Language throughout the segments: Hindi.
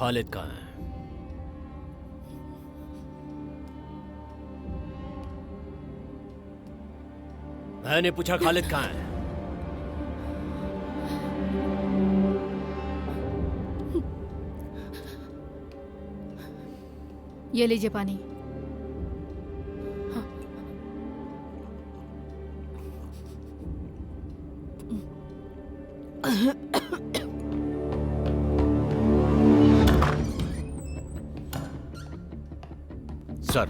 खालिद कहाँ है? मैंने पूछा खालिद कहाँ है? ये लीजिए पानी। सर,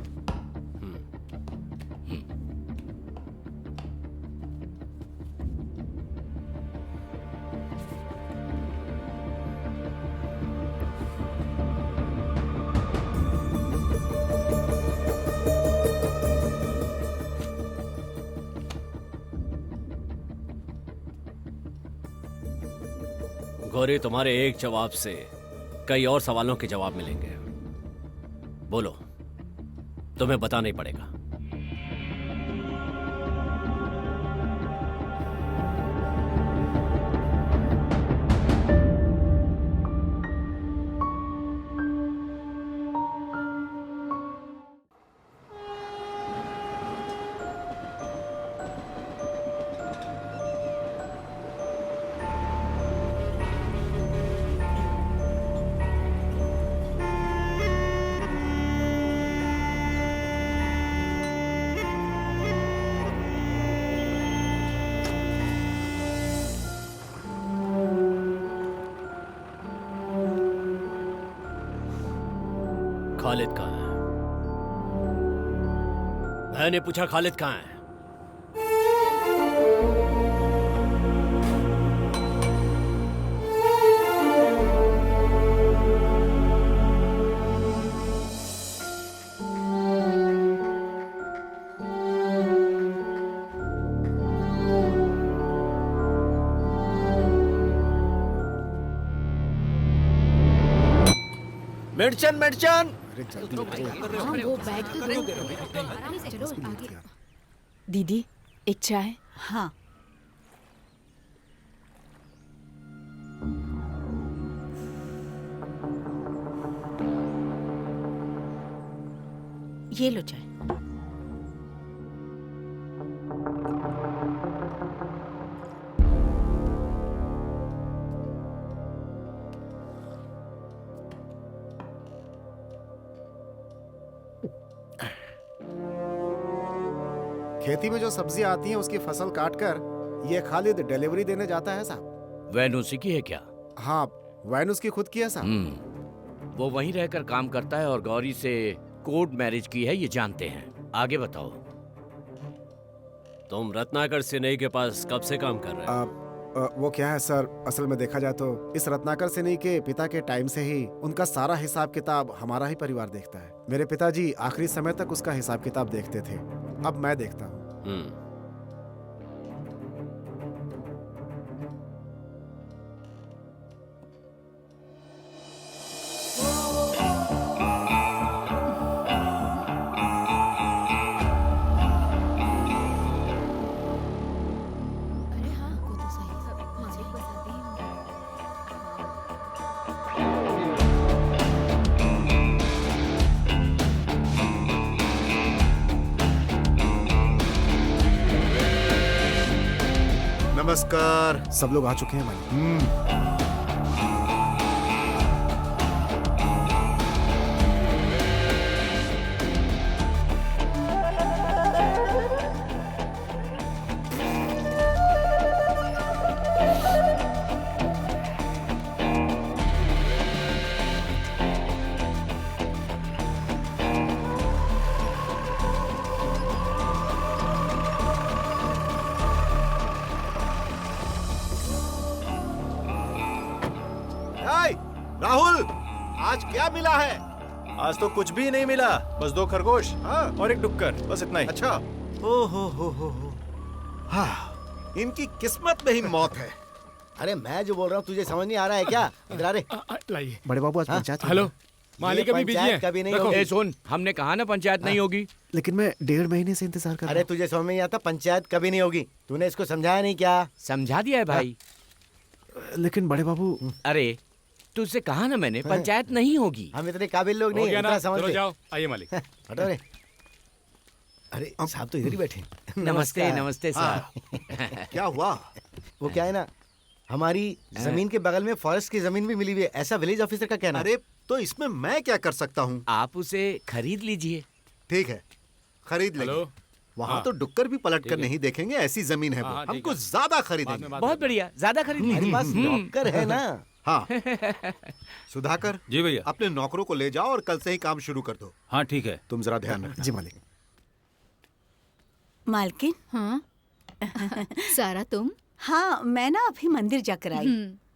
गौरी, तुम्हारे एक जवाब से कई और सवालों के जवाब मिलेंगे। बोलो, तुम्हें बताना ही पड़ेगा। खालिद कहाँ है? मैंने पूछा खालिद कहाँ है? मिर्चन मिर्चन। वो बैग तो दो। चलो आगे। दीदी, एक चाय। हाँ, ये लो चाय। खेती में जो सब्जियां आती हैं उसकी फसल काट कर ये खालिद डिलीवरी देने जाता है साहब। वैन उसी की है क्या? हाँ, वैन उसकी खुद की है साहब। वो वहीं रहकर काम करता है और गौरी से कोर्ट मैरिज की है, ये जानते हैं। आगे बताओ। तुम रत्नाकर सिन्हा के पास कब से काम कर रहे हो? वो क्या है सर, असल में देखा जाए तो इस रत्नाकर सिन्हा के पिता के टाइम से ही उनका सारा हिसाब किताब हमारा ही परिवार देखता है। मेरे पिताजी आखिरी समय तक उसका हिसाब किताब देखते थे, अब मैं देखता हूँ। अरे हाँ, वो तो सही। मालिक बताती हूँ। नमस्कार। सब लोग आ चुके हैं मालिक। राहुल, आज क्या मिला है? आज तो कुछ भी नहीं मिला, बस 2 खरगोश और एक डुक्कर, बस इतना ही। अच्छा। ओ हो। हाँ, इनकी किस्मत में ही मौत है। अरे मैं जो बोल रहा हूँ तुझे समझ नहीं आ रहा है क्या? इधर आ रे। लाइए बड़े बाबू, आज पंचायत। हेलो, मालिक अभी बिजी है। कभी नहीं होगी। ए सुन, हमने कहा ना पंचायत नहीं होगी। लेकिन मैं 1.5 महीने से इंतजार कर रहा अरे तुझे समझ में नहीं आता, पंचायत कभी नहीं होगी। तूने इसको समझाया नहीं क्या? समझा दिया है भाई। हूं। लेकिन बड़े बाबू, अरे तुझसे कहा ना मैंने, पंचायत नहीं होगी। हम इतने काबिल लोग हो नहीं गया हैं, ना, इतना समझ चलो ले। जाओ, आइए मालिक। हटो रे। अरे साहब तो इधर ही बैठे। नमस्ते नमस्कार। नमस्ते सर। क्या हुआ? वो क्या है ना, हमारी जमीन के बगल में फॉरेस्ट की जमीन भी मिली हुई है, ऐसा विलेज ऑफिसर का कहना है। अरे तो इसमें मैं क्या कर सकता हूँ? आप उसे खरीद लीजिए। ठीक है, खरीद लेंगे। हेलो। वहाँ हाँ। तो डुक्कर भी पलट कर ठीक है। नहीं देखेंगे, ऐसी जमीन है वो। हाँ, हम ठीक कुछ है। ज्यादा बाद खरीदेंगे। में बात बहुत करते बढ़िया, ज्यादा खरीद मेरे लीजिए। पास नौकर है ना। हाँ सुधाकर, जी भैया। अपने नौकरों को ले जाओ और कल से ही काम शुरू कर दो। हाँ ठीक है। तुम जरा ध्यान रखना। जी मालिक। मालकिन, हाँ सारा तुम? हाँ मैं ना अभी मंदिर जाकर आई।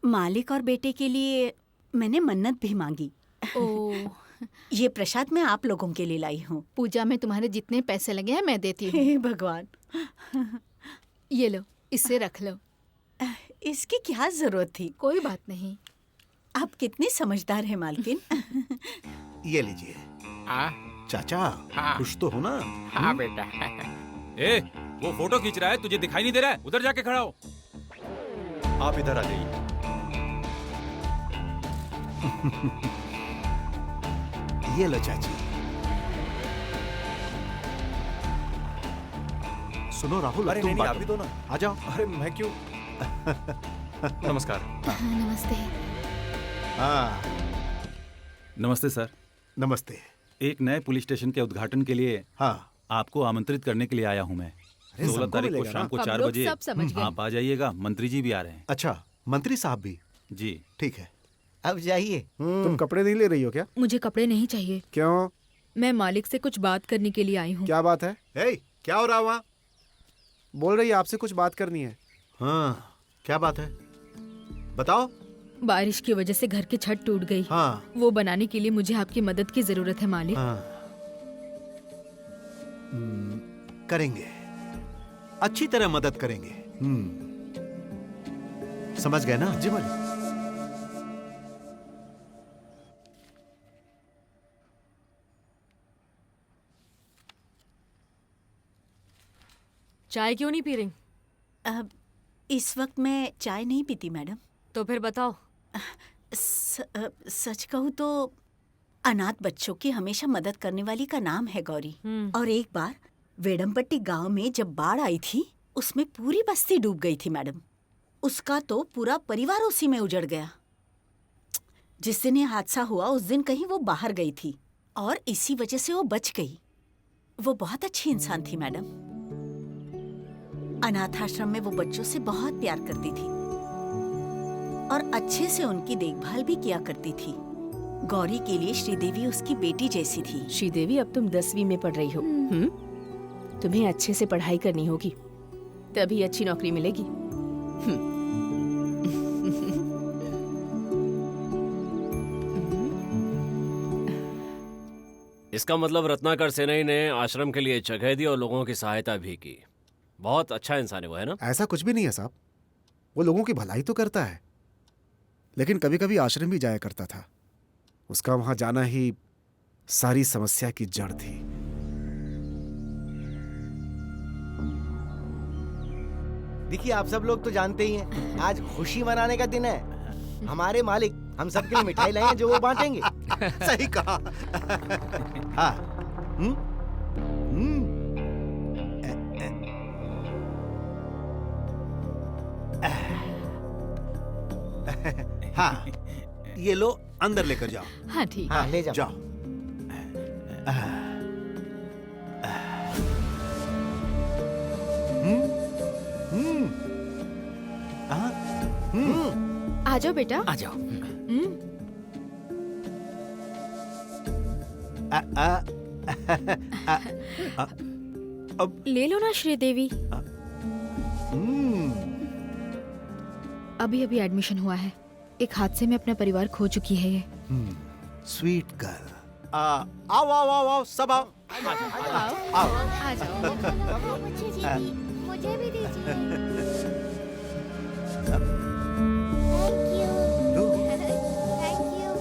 मालिक और बेटे के लिए मैंने मन्नत भी मांगी। ओ, ये प्रसाद मैं आप लोगों के लिए लाई हूँ। पूजा में तुम्हारे जितने पैसे लगे हैं मैं देती हूँ। हे भगवान, ये लो, इससे रख लो। इसकी क्या जरूरत थी? कोई बात नहीं। आप कितनी समझदार हैं मालकिन। ये लीजिए। चाचा, खुश तो हो ना? हाँ बेटा। ए, वो फोटो खींच रहा है, तुझे दिखाई नहीं दे रहा है? उधर जाके खड़ा हो। आप इधर आ जाइए। ये लो चाची। सुनो राहुल, अरे तुम नहीं, बांटो। आप ही दो ना। आ जाओ। अरे मैं क्यों? नमस्कार। नमस्ते। हाँ नमस्ते सर। नमस्ते। एक नए पुलिस स्टेशन के उद्घाटन के लिए हाँ आपको आमंत्रित करने के लिए आया हूँ मैं। 16 सबको तारीख को मिलेगा शाम ना? को हम 4 लोग बजे सब समझ गए। आप आ जाइएगा। मंत्री जी भी आ रहे हैं। अच्छा, मंत्री साहब भी? जी। ठीक है। अब जाइए। तुम कपड़े नहीं ले रही हो क्या? मुझे कपड़े नहीं चाहिए। क्यों? मैं मालिक से कुछ बात करने के लिए आई हूँ। क्या बात है? ए, क्या हो रहा वहाँ? बोल रही है आपसे कुछ बात करनी है। हाँ, क्या बात है? बताओ। बारिश की वजह से घर की छत टूट गई। हाँ वो बनाने के लिए मुझे आपकी मदद की जरूरत है मालिक। हाँ। करेंगे, अच्छी तरह मदद करेंगे। समझ गए ना? जी मालिक। चाय क्यों नहीं पी रही? अब इस वक्त मैं चाय नहीं पीती मैडम। तो फिर बताओ। सच कहूँ तो अनाथ बच्चों की हमेशा मदद करने वाली का नाम है गौरी। और एक बार वेडमपट्टी गांव में जब बाढ़ आई थी, उसमें पूरी बस्ती डूब गई थी मैडम। उसका तो पूरा परिवार उसी में उजड़ गया। जिस दिन ये हादसा हुआ उस दिन कहीं वो बाहर गई थी और इसी वजह से वो बच गई। वो बहुत अच्छी इंसान थी मैडम। अनाथ आश्रम में वो बच्चों से बहुत प्यार करती थी और अच्छे से उनकी देखभाल भी किया करती थी। गौरी के लिए श्रीदेवी उसकी बेटी जैसी थी। श्रीदेवी, अब तुम 10वीं में पढ़ रही हो। तुम्हें अच्छे से पढ़ाई करनी होगी, तभी अच्छी नौकरी मिलेगी। इसका मतलब रत्नाकर सेनाई ने आश्रम के लिए जगह दी और लोगों की सहायता भी की। बहुत अच्छा इंसान है वो, है ना? ऐसा कुछ भी नहीं है साहब। वो लोगों की भलाई तो करता है, लेकिन कभी कभी आश्रम भी जाया करता था। उसका वहां जाना ही सारी समस्या की जड़ थी। देखिए, आप सब लोग तो जानते ही हैं, आज खुशी मनाने का दिन है। हमारे मालिक हम सब के लिए मिठाई लाए हैं जो वो बांटेंगे। सही कहा। हाँ। हाँ, ये लो, अंदर लेकर जाओ। हाँ ठीक। हाँ, ले जाओ। जाओ। आ जाओ बेटा। आ जाओ। ले लो ना श्रीदेवी, अभी अभी एडमिशन हुआ है। एक हादसे में अपना परिवार खो चुकी है ये। Sweet girl. आओ आओ आओ आओ, सब आओ। आओ। आ जाओ। मुझे भी दीजिए। लो। Thank you.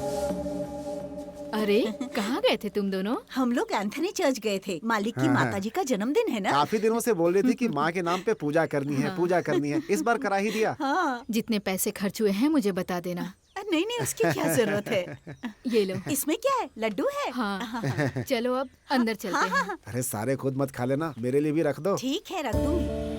अरे कहाँ गए थे तुम दोनों? हम लोग एंथनी चर्च गए थे। मालिक की हाँ, हाँ। माताजी का जन्मदिन है ना। काफी दिनों से बोल रही थी कि माँ के नाम पे पूजा करनी है, पूजा करनी है। इस बार करा ही दिया। हाँ। जितने पैसे खर्च हुए हैं मुझे बता देना। नहीं नहीं, उसकी क्या जरूरत है। ये लो। इसमें क्या है, लड्डू है? हाँ चलो अब अंदर चलते हैं। अरे सारे खुद मत खा लेना, मेरे लिए भी रख दो। ठीक है, रख दूंगी।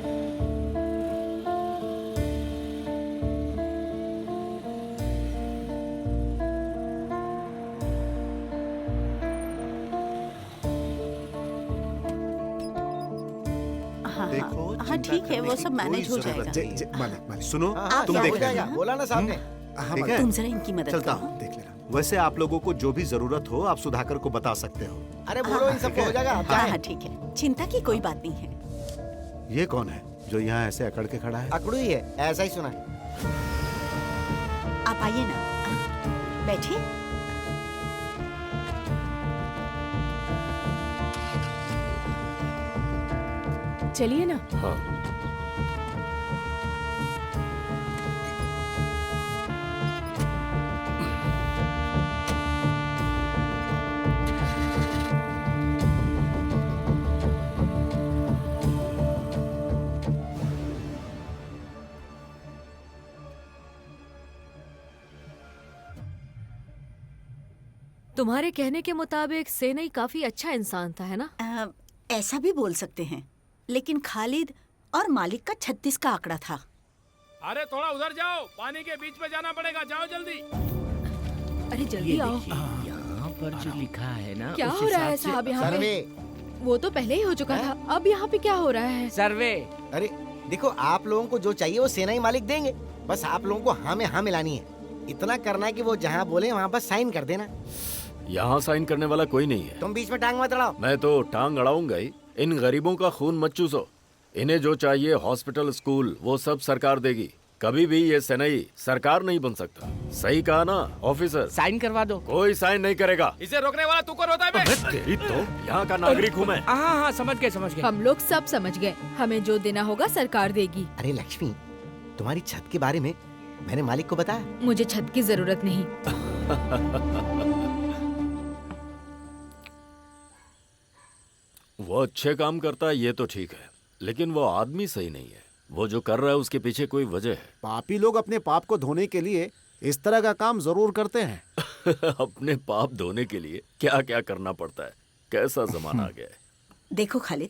देखो, हाँ चिंता ठीक है, करने वो की सब मैनेज हो कोई जरूरत जाएगा। नहीं है। मालिक मालिक सुनो, हाँ, तुम क्या देख हो जाएगा? लेना। बोला ना साहब ने। हाँ ठीक मालिक, है? तुम जरा इनकी मदद चलता करो। हूँ। देख लेना। वैसे आप लोगों को जो भी जरूरत हो आप सुधाकर को बता सकते हो। अरे बोलो, इन सबको हो जाएगा, आप हाँ जाएं। हाँ ठीक है, चिंता की कोई बात नहीं है। ये कौन है जो यहाँ ऐसे अकड़ के खड़ा है? अकड़ू ही है, ऐसा ही सुना। आप आइए ना, बैठिए। चलिए ना। हाँ। तुम्हारे कहने के मुताबिक सेनई काफी अच्छा इंसान था, है ना? ऐसा भी बोल सकते हैं, लेकिन खालिद और मालिक का 36 का आंकड़ा था। अरे थोड़ा उधर जाओ, पानी के बीच में जाना पड़ेगा, जाओ जल्दी। अरे जल्दी आओ। यहाँ पर जो लिखा है ना, क्या उस हो रहा है हिसाब से- साहब यहाँ पे? सर्वे। वो तो पहले ही हो चुका था, अब यहाँ पे क्या हो रहा है? सर्वे। अरे देखो, आप लोगों को जो चाहिए वो सेना ही मालिक देंगे, बस आप लोगों को हाँ में हाँ मिलानी है। इतना करना है कि वो जहाँ बोले वहाँ बस साइन कर देना। यहाँ साइन करने वाला कोई नहीं है। तुम बीच में टांग मत अड़ाओ। मैं तो टांग अड़ाऊंगा ही। इन गरीबों का खून मत चूसो। इन्हें जो चाहिए हॉस्पिटल, स्कूल, वो सब सरकार देगी। कभी भी ये सेनई सरकार नहीं बन सकता। सही कहा ना ऑफिसर? साइन करवा दो। कोई साइन नहीं करेगा। इसे रोकने वाला तू कौन होता है बे? तेरी तो यहाँ का नागरिक हूँ मैं। हाँ हाँ समझ गए समझ गए। हम लोग सब समझ गए, हमें जो देना होगा सरकार देगी। अरे लक्ष्मी, तुम्हारी छत के बारे में मैंने मालिक को बताया। मुझे छत की जरूरत नहीं। वो अच्छे काम करता है ये तो ठीक है, लेकिन वो आदमी सही नहीं है। वो जो कर रहा है उसके पीछे कोई वजह है। पापी लोग अपने पाप को धोने के लिए इस तरह का काम जरूर करते हैं। अपने पाप धोने के लिए क्या क्या करना पड़ता है। कैसा जमाना आ गया है। देखो खालिद,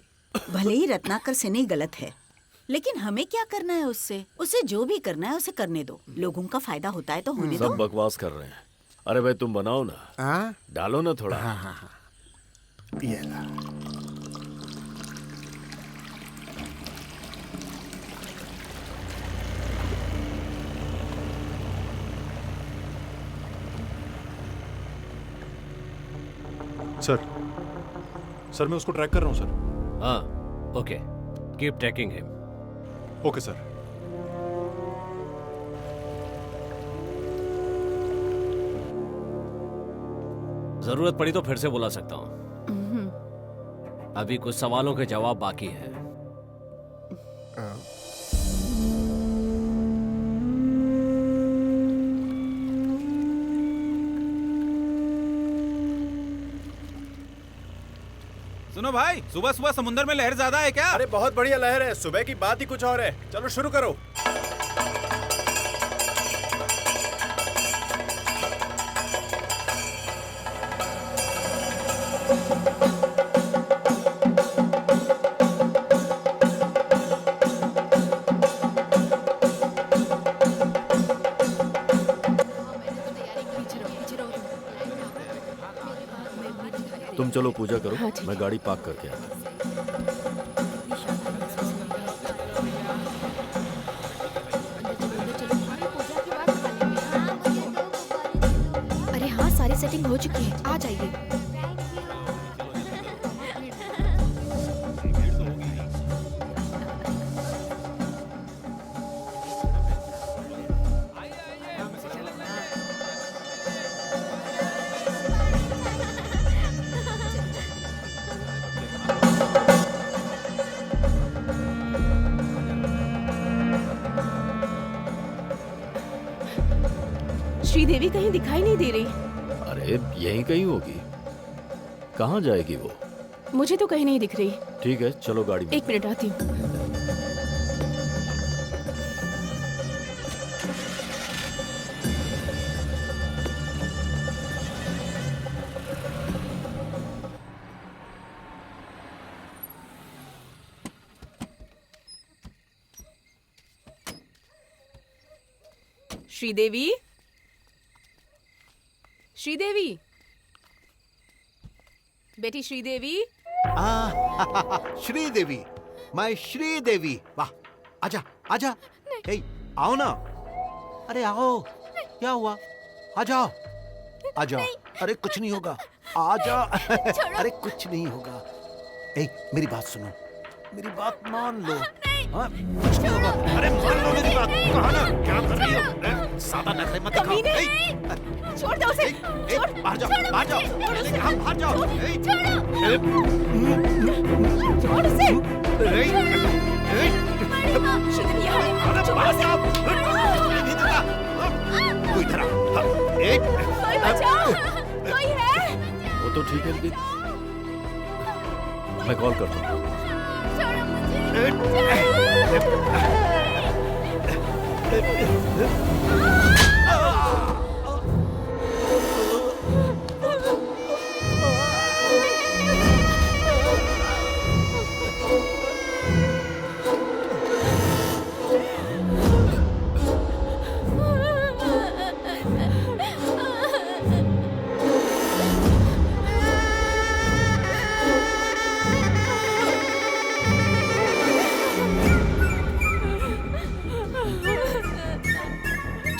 भले ही रत्नाकर सेनई गलत है, लेकिन हमें क्या करना है उससे? उसे जो भी करना है उसे करने दो। लोगों का फायदा होता है तो होने दो। सब बकवास कर रहे हैं। अरे भाई तुम बनाओ ना, हाँ डालो ना थोड़ा। हाँ हाँ हाँ, ये ला। सर मैं उसको ट्रैक कर रहा हूँ सर। हाँ okay, keep trekking him. Okay sir. जरूरत पड़ी तो फिर से बुला सकता हूँ। अभी कुछ सवालों के जवाब बाकी है। सुनो भाई, सुबह सुबह समुद्र में लहर ज्यादा है क्या? अरे बहुत बढ़िया लहर है, सुबह की बात ही कुछ और है। चलो शुरू करो। तुम चलो पूजा करो, हाँ, ठीक मैं गाड़ी पार्क करके आता हूँ। अरे हाँ, सारी सेटिंग हो चुकी है, आ जाइए। श्रीदेवी कहीं दिखाई नहीं दे रही। अरे यहीं कहीं होगी। कहाँ जाएगी वो? मुझे तो कहीं नहीं दिख रही। ठीक है चलो गाड़ी में। एक मिनट आती हूँ। श्रीदेवी, श्रीदेवी, बेटी श्रीदेवी। श्रीदेवी, मैं श्रीदेवी। वाह, आजा आजा। ए, आओ ना। अरे आओ, क्या हुआ? आ जाओ, आ जाओ। अरे कुछ नहीं होगा, आ जा। अरे कुछ नहीं होगा। ए, मेरी बात सुनो, मेरी बात मान लो। हाँ, कुछ नहीं होगा। अरे मान लो मेरी बात। कहा ना, क्या कर रही हो? सादा नखरे मत दिखाओ। छोड़ दो उसे। बाहर जाओ, बाहर जाओ। मैंने कहा बाहर जाओ। छोड़ उसे। कोई इधर आ। कोई बचाओ, कोई है? वो तो ठीक है लेकिन मैं कॉल करता हूँ।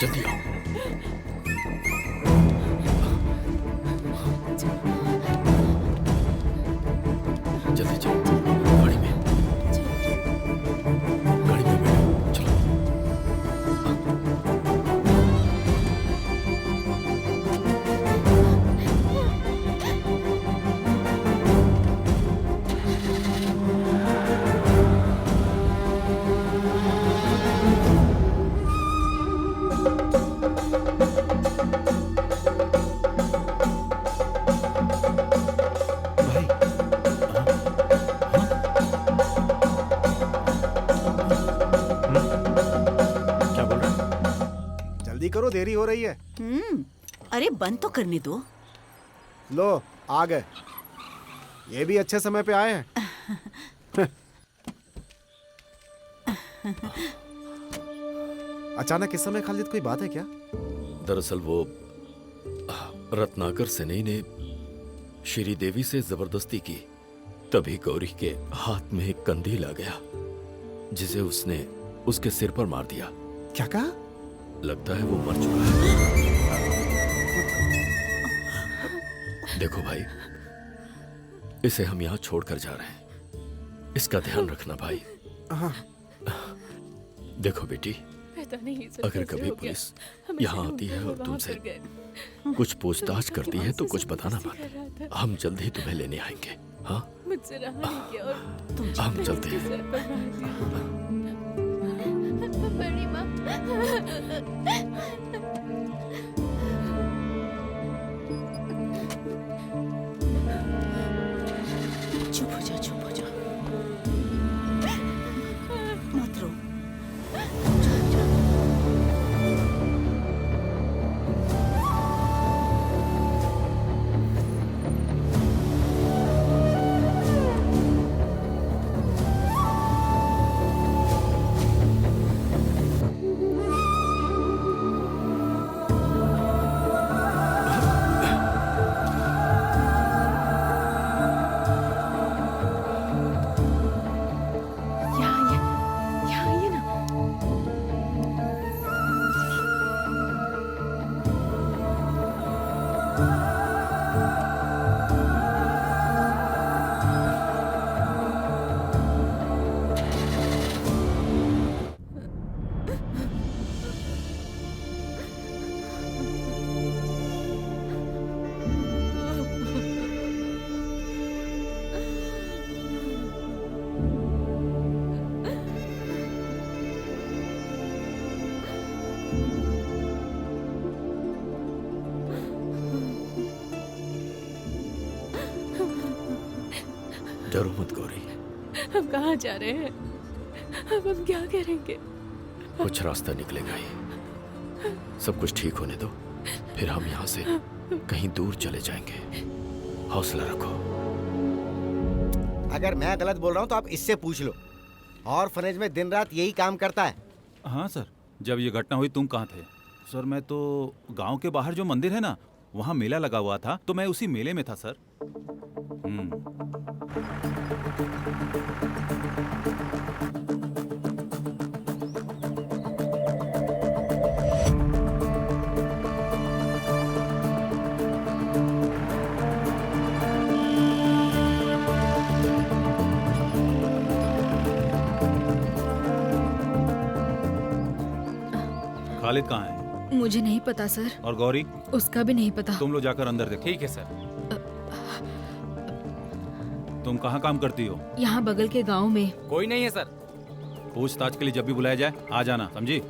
जल्दी आओ। जल्दी चलो, गाड़ी में बैठो। चलो। जल्दी करो, देरी हो रही है। अरे बंद तो करने दो। लो आ गए, ये भी अच्छे समय पे आए हैं। अचानक इस समय खालिद, कोई बात है क्या? दरअसल वो रत्नाकर सेनई ने श्रीदेवी से जबरदस्ती की, तभी गौरी के हाथ में एक कंदील आ गया जिसे उसने उसके सिर पर मार दिया। क्या कहा? लगता है वो मर चुका है। देखो भाई, इसे हम यहाँ छोड़कर जा रहे हैं, इसका ध्यान रखना भाई। देखो बेटी, अगर कभी पुलिस यहाँ आती है और तुमसे कुछ पूछताछ करती है तो कुछ बताना मत। हम जल्द ही तुम्हें लेने आएंगे। हाँ, मुझसे रहा नहीं गया और हम चलते हैं। बड़ी माँ। चुप हो जा, चुप हो जा, मत रो। डरो मत गौरी, हम कहाँ जा रहे हैं? अब हम क्या करेंगे? कुछ रास्ता निकलेगा ही। सब कुछ ठीक होने दो, फिर हम यहाँ से कहीं दूर चले जाएंगे। हौसला रखो। अगर मैं गलत बोल रहा हूँ तो आप इससे पूछ लो। ऑर्फनेज में दिन रात यही काम करता है। हाँ सर, जब ये घटना हुई तुम कहाँ थे? सर मैं तो गांव के बाहर जो मंदिर है ना, वहाँ मेला लगा हुआ था, तो मैं उसी मेले में था सर। खालिद कहाँ है? मुझे नहीं पता सर। और गौरी? उसका भी नहीं पता। तुम लोग जाकर अंदर देखो। ठीक है सर। तुम कहाँ काम करती हो? यहाँ बगल के गांव में। कोई नहीं है सर। पूछताछ के लिए जब भी बुलाया जाए आ जाना, समझी?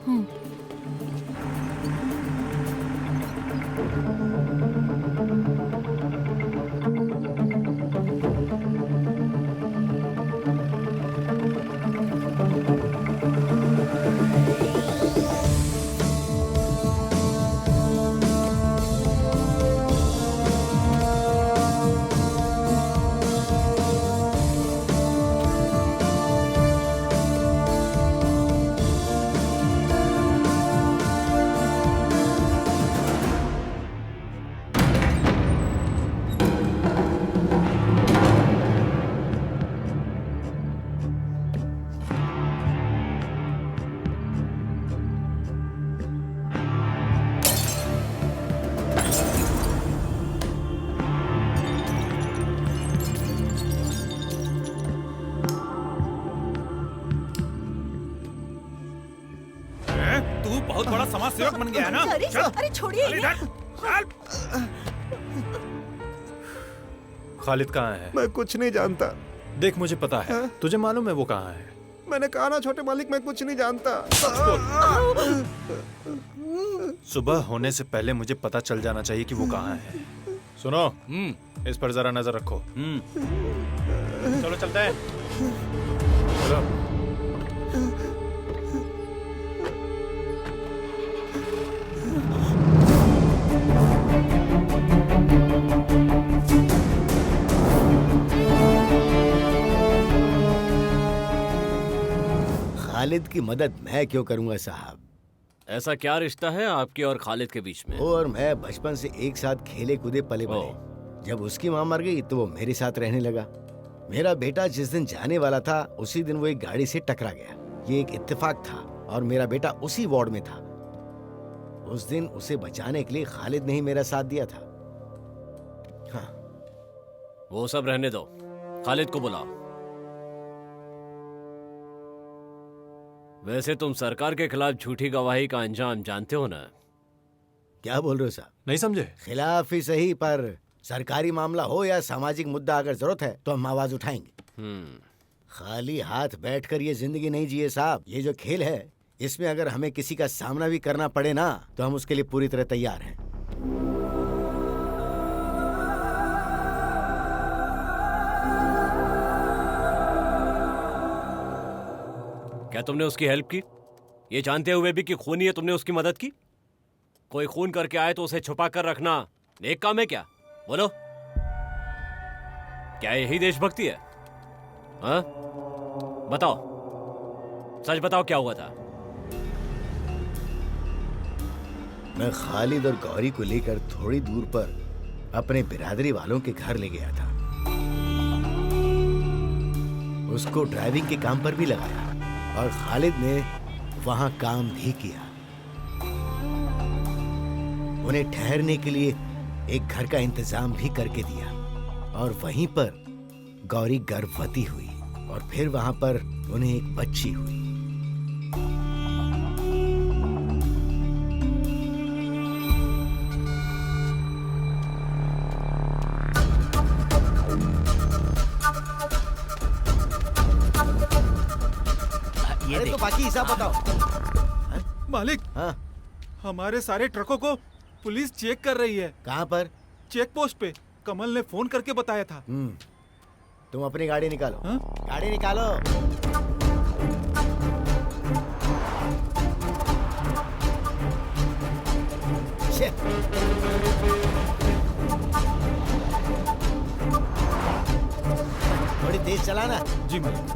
तू बहुत बड़ा समाज सेवक बन गया है ना? अरे छोड़िए इन्हें। खालिद कहाँ है? मैं कुछ नहीं जानता। देख मुझे पता है, तुझे मालूम है वो कहाँ है? मैंने कहा ना छोटे मालिक, मैं कुछ नहीं जानता। सुबह होने से पहले मुझे पता चल जाना चाहिए कि वो कहाँ है। सुनो, इस पर जरा नजर रखो। चलो चलते हैं। चलो। खालिद की मदद मैं क्यों करूंगा साहब? ऐसा क्या रिश्ता है आपके और खालिद के बीच में? वो और मैं बचपन से एक साथ खेले कूदे पले बड़े। जब उसकी माँ मर गई तो वो मेरे साथ रहने लगा। मेरा बेटा जिस दिन जाने वाला था उसी दिन वो एक गाड़ी से टकरा गया। ये एक इत्तेफाक था और मेरा बेटा उसी वार्ड में था। उस दिन उसे बचाने के लिए खालिद ने ही मेरा साथ दिया था। हाँ। वो सब रहने दो, खालिद को बुलाओ। वैसे तुम सरकार के खिलाफ झूठी गवाही का अंजाम जानते हो ना? क्या बोल रहे हो साहब? नहीं समझे? खिलाफ ही सही, पर सरकारी मामला हो या सामाजिक मुद्दा अगर जरूरत है तो हम आवाज उठाएंगे। खाली हाथ बैठकर ये जिंदगी नहीं जिए साहब। ये जो खेल है इसमें अगर हमें किसी का सामना भी करना पड़े ना तो हम उसके लिए पूरी तरह तैयार हैं। क्या तुमने उसकी हेल्प की, ये जानते हुए भी कि खूनी है तुमने उसकी मदद की? कोई खून करके आए तो उसे छुपा कर रखना नेक काम है क्या? बोलो, क्या यही देशभक्ति है? हाँ, बताओ, सच बताओ क्या हुआ था? मैं खालिद और गौरी को लेकर थोड़ी दूर पर अपने बिरादरी वालों के घर ले गया था। उसको ड्राइविंग के काम पर भी लगाया और खालिद ने वहां काम भी किया। उन्हें ठहरने के लिए एक घर का इंतजाम भी करके दिया और वहीं पर गौरी गर्भवती हुई और फिर वहां पर उन्हें एक बच्ची हुई। ये तो बाकी हिसाब बताओ। मालिक, हाँ? हमारे सारे ट्रकों को पुलिस चेक कर रही है। कहाँ पर? चेक पोस्ट पे। कमल ने फोन करके बताया था। तुम अपनी गाड़ी निकालो। हाँ? गाड़ी निकालो। थोड़ी तेज चलाना। जी मालिक।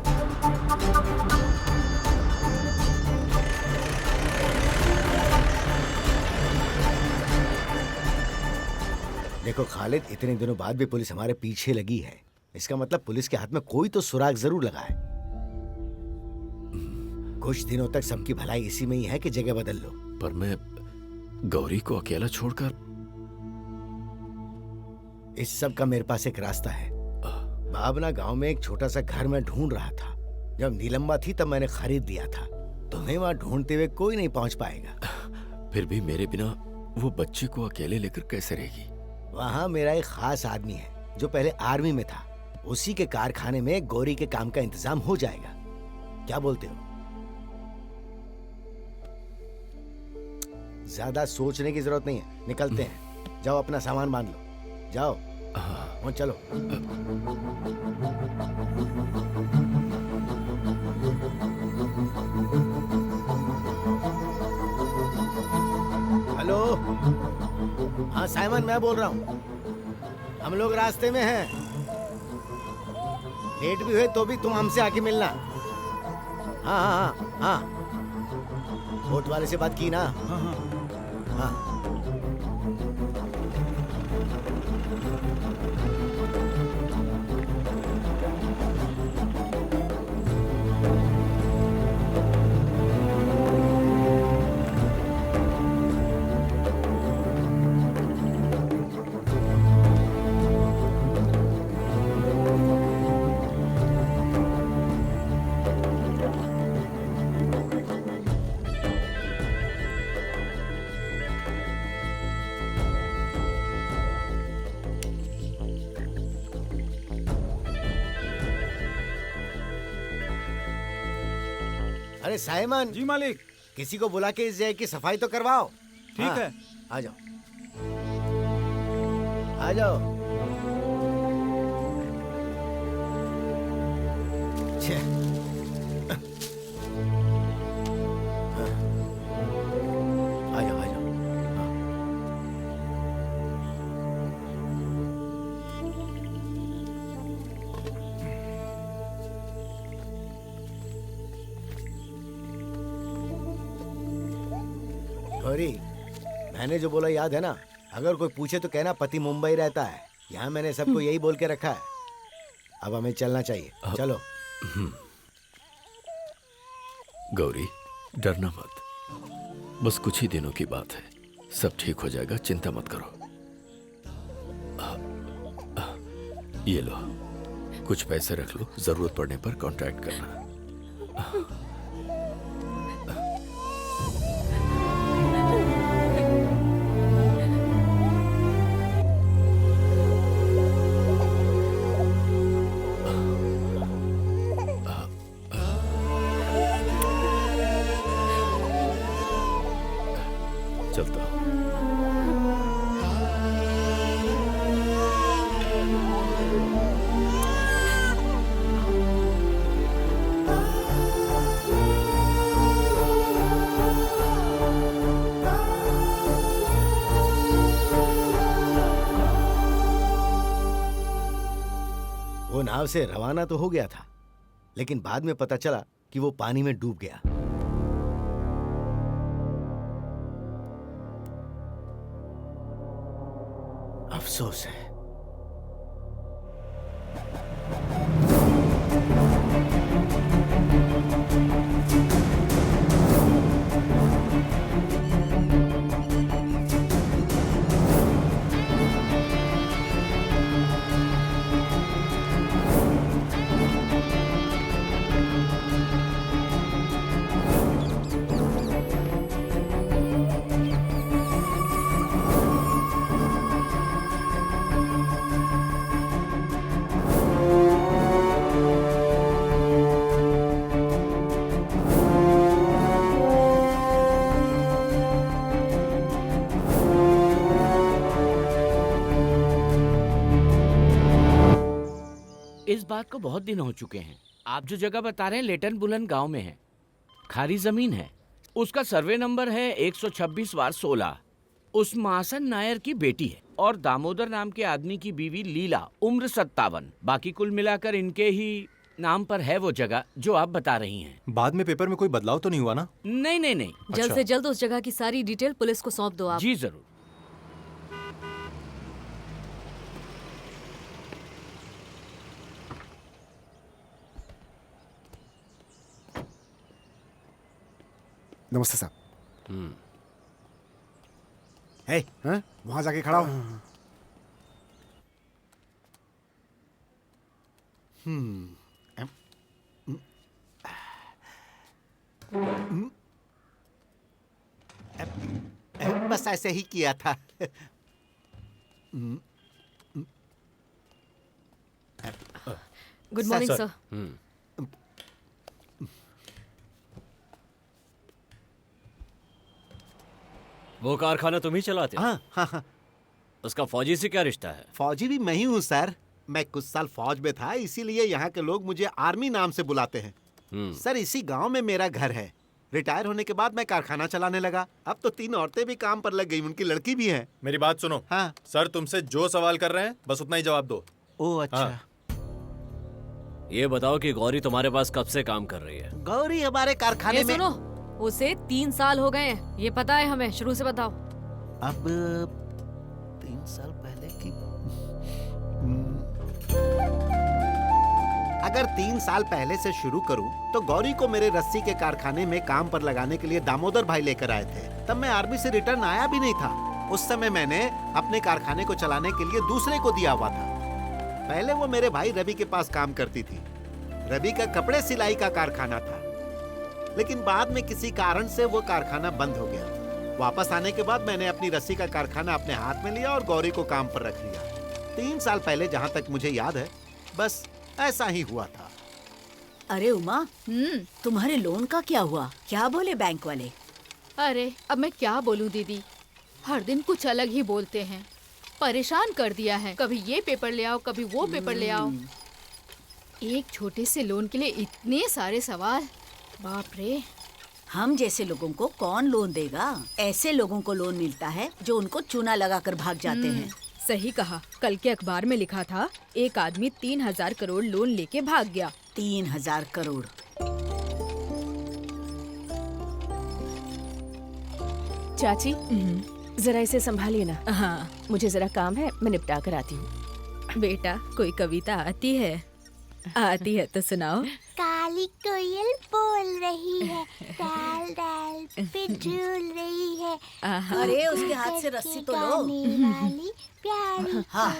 देखो खालिद, इतने दिनों बाद भी पुलिस हमारे पीछे लगी है, इसका मतलब पुलिस के हाथ में कोई तो सुराग जरूर लगा है। कुछ दिनों तक सबकी भलाई इसी में ही है कि जगह बदल लो। पर मैं गौरी को अकेला छोड़कर, इस सब का मेरे पास एक रास्ता है। भावना गांव में एक छोटा सा घर मैं ढूंढ रहा था। जब नीलम्बा थी तब मैंने खरीद दिया था। तुम्हें वहां ढूंढते हुए कोई नहीं पहुंच पाएगा। फिर भी मेरे बिना वो बच्चे को अकेले लेकर कैसे रहेगी? वहां मेरा एक खास आदमी है जो पहले आर्मी में था। उसी के कारखाने में गौरी के काम का इंतजाम हो जाएगा। क्या बोलते हो? ज्यादा सोचने की जरूरत नहीं है, निकलते हैं। जाओ अपना सामान बांध लो, जाओ। और चलो। हेलो, हाँ साइमन मैं बोल रहा हूँ। हम लोग रास्ते में हैं। लेट भी हुए तो भी तुम हमसे आके मिलना। हाँ हाँ हाँ हाँ, बोट वाले से बात की ना? हाँ हाँ हाँ। अरे साइमन। जी मालिक। किसी को बुला के इस जगह की सफाई तो करवाओ। ठीक है। आ जाओ, आ जाओ। छे। आ जाओ, आ जाओ। गौरी, मैंने जो बोला याद है ना? अगर कोई पूछे तो कहना पति मुंबई रहता है। यहाँ मैंने सबको यही बोल के रखा है। अब हमें चलना चाहिए, चलो। गौरी, डरना मत, बस कुछ ही दिनों की बात है, सब ठीक हो जाएगा, चिंता मत करो। ये लो, कुछ पैसे रख लो, जरूरत पड़ने पर कांटेक्ट करना। चलता हूँ। वो नाव से रवाना तो हो गया था, लेकिन बाद में पता चला कि वो पानी में डूब गया। अफसोस है। इस बात को बहुत दिन हो चुके हैं। आप जो जगह बता रहे हैं लेटन बुलन गांव में है। खारी जमीन है। उसका सर्वे नंबर है 126/16। उस मासन नायर की बेटी है और दामोदर नाम के आदमी की बीवी लीला, उम्र 57। बाकी कुल मिलाकर इनके ही नाम पर है वो जगह जो आप बता रही हैं। बाद में पेपर में कोई बदलाव तो नहीं हुआ ना? नहीं नहीं नहीं। जल्द से जल्द उस जगह की सारी डिटेल पुलिस को सौंप दो आप। जी जरूर। नमस्ते साहब। है हैं? वहां जाके खड़ा हो। बस ऐसे ही किया था। Good morning sir. वो कारखाना तुम ही चलाते हो? हाँ हाँ हाँ। उसका फौजी से क्या रिश्ता है? फौजी भी मैं ही हूँ सर। मैं कुछ साल फौज में था, इसीलिए यहाँ के लोग मुझे आर्मी नाम से बुलाते हैं। सर इसी गांव में मेरा घर है। रिटायर होने के बाद मैं कारखाना चलाने लगा। अब तो 3 औरतें भी काम पर लग गई, उनकी लड़की भी है। मेरी बात सुनो। हाँ सर तुमसे जो सवाल कर रहे हैं बस उतना ही जवाब दो। ओह अच्छा। हाँ। ये बताओ कि गौरी तुम्हारे पास कब से काम कर रही है? गौरी हमारे कारखाने ये में सुनो, उसे 3 साल हो गए हैं, ये पता है हमें। शुरू से बताओ। अब 3 साल पहले की। अगर 3 साल पहले से शुरू करूं तो गौरी को मेरे रस्सी के कारखाने में काम पर लगाने के लिए दामोदर भाई लेकर आए थे। तब मैं आर्मी से रिटर्न आया भी नहीं था। उस समय मैंने अपने कारखाने को चलाने के लिए दूसरे को दिया हुआ था। पहले वो मेरे भाई रवि के पास काम करती थी। रवि का कपड़े सिलाई का कारखाना था, लेकिन बाद में किसी कारण से वो कारखाना बंद हो गया। वापस आने के बाद मैंने अपनी रस्सी का कारखाना अपने हाथ में लिया और गौरी को काम पर रख लिया। 3 साल पहले जहाँ तक मुझे याद है बस ऐसा ही हुआ था। अरे उमा, तुम्हारे लोन का क्या हुआ? क्या बोले बैंक वाले? अरे अब मैं क्या बोलूं दीदी, हर दिन कुछ अलग ही बोलते हैं। परेशान कर दिया है। कभी ये पेपर ले आओ, कभी वो पेपर ले आओ। एक छोटे से लोन के लिए इतने सारे सवाल, बाप रे। हम जैसे लोगों को कौन लोन देगा? ऐसे लोगों को लोन मिलता है जो उनको चूना लगाकर भाग जाते हैं। सही कहा। कल के अखबार में लिखा था एक आदमी 3,000 करोड़ लोन लेके भाग गया। 3,000 करोड़। चाची जरा इसे संभालिए ना। हाँ, मुझे जरा काम है, मैं निपटा कर आती हूँ। बेटा कोई कविता आती है? आती है तो सुनाओ। काली कोयल बोल रही है, डाल डाल पे झूल रही है। अरे उसके हाथ से रस्सी तो लो। वाली प्यारी हाँ।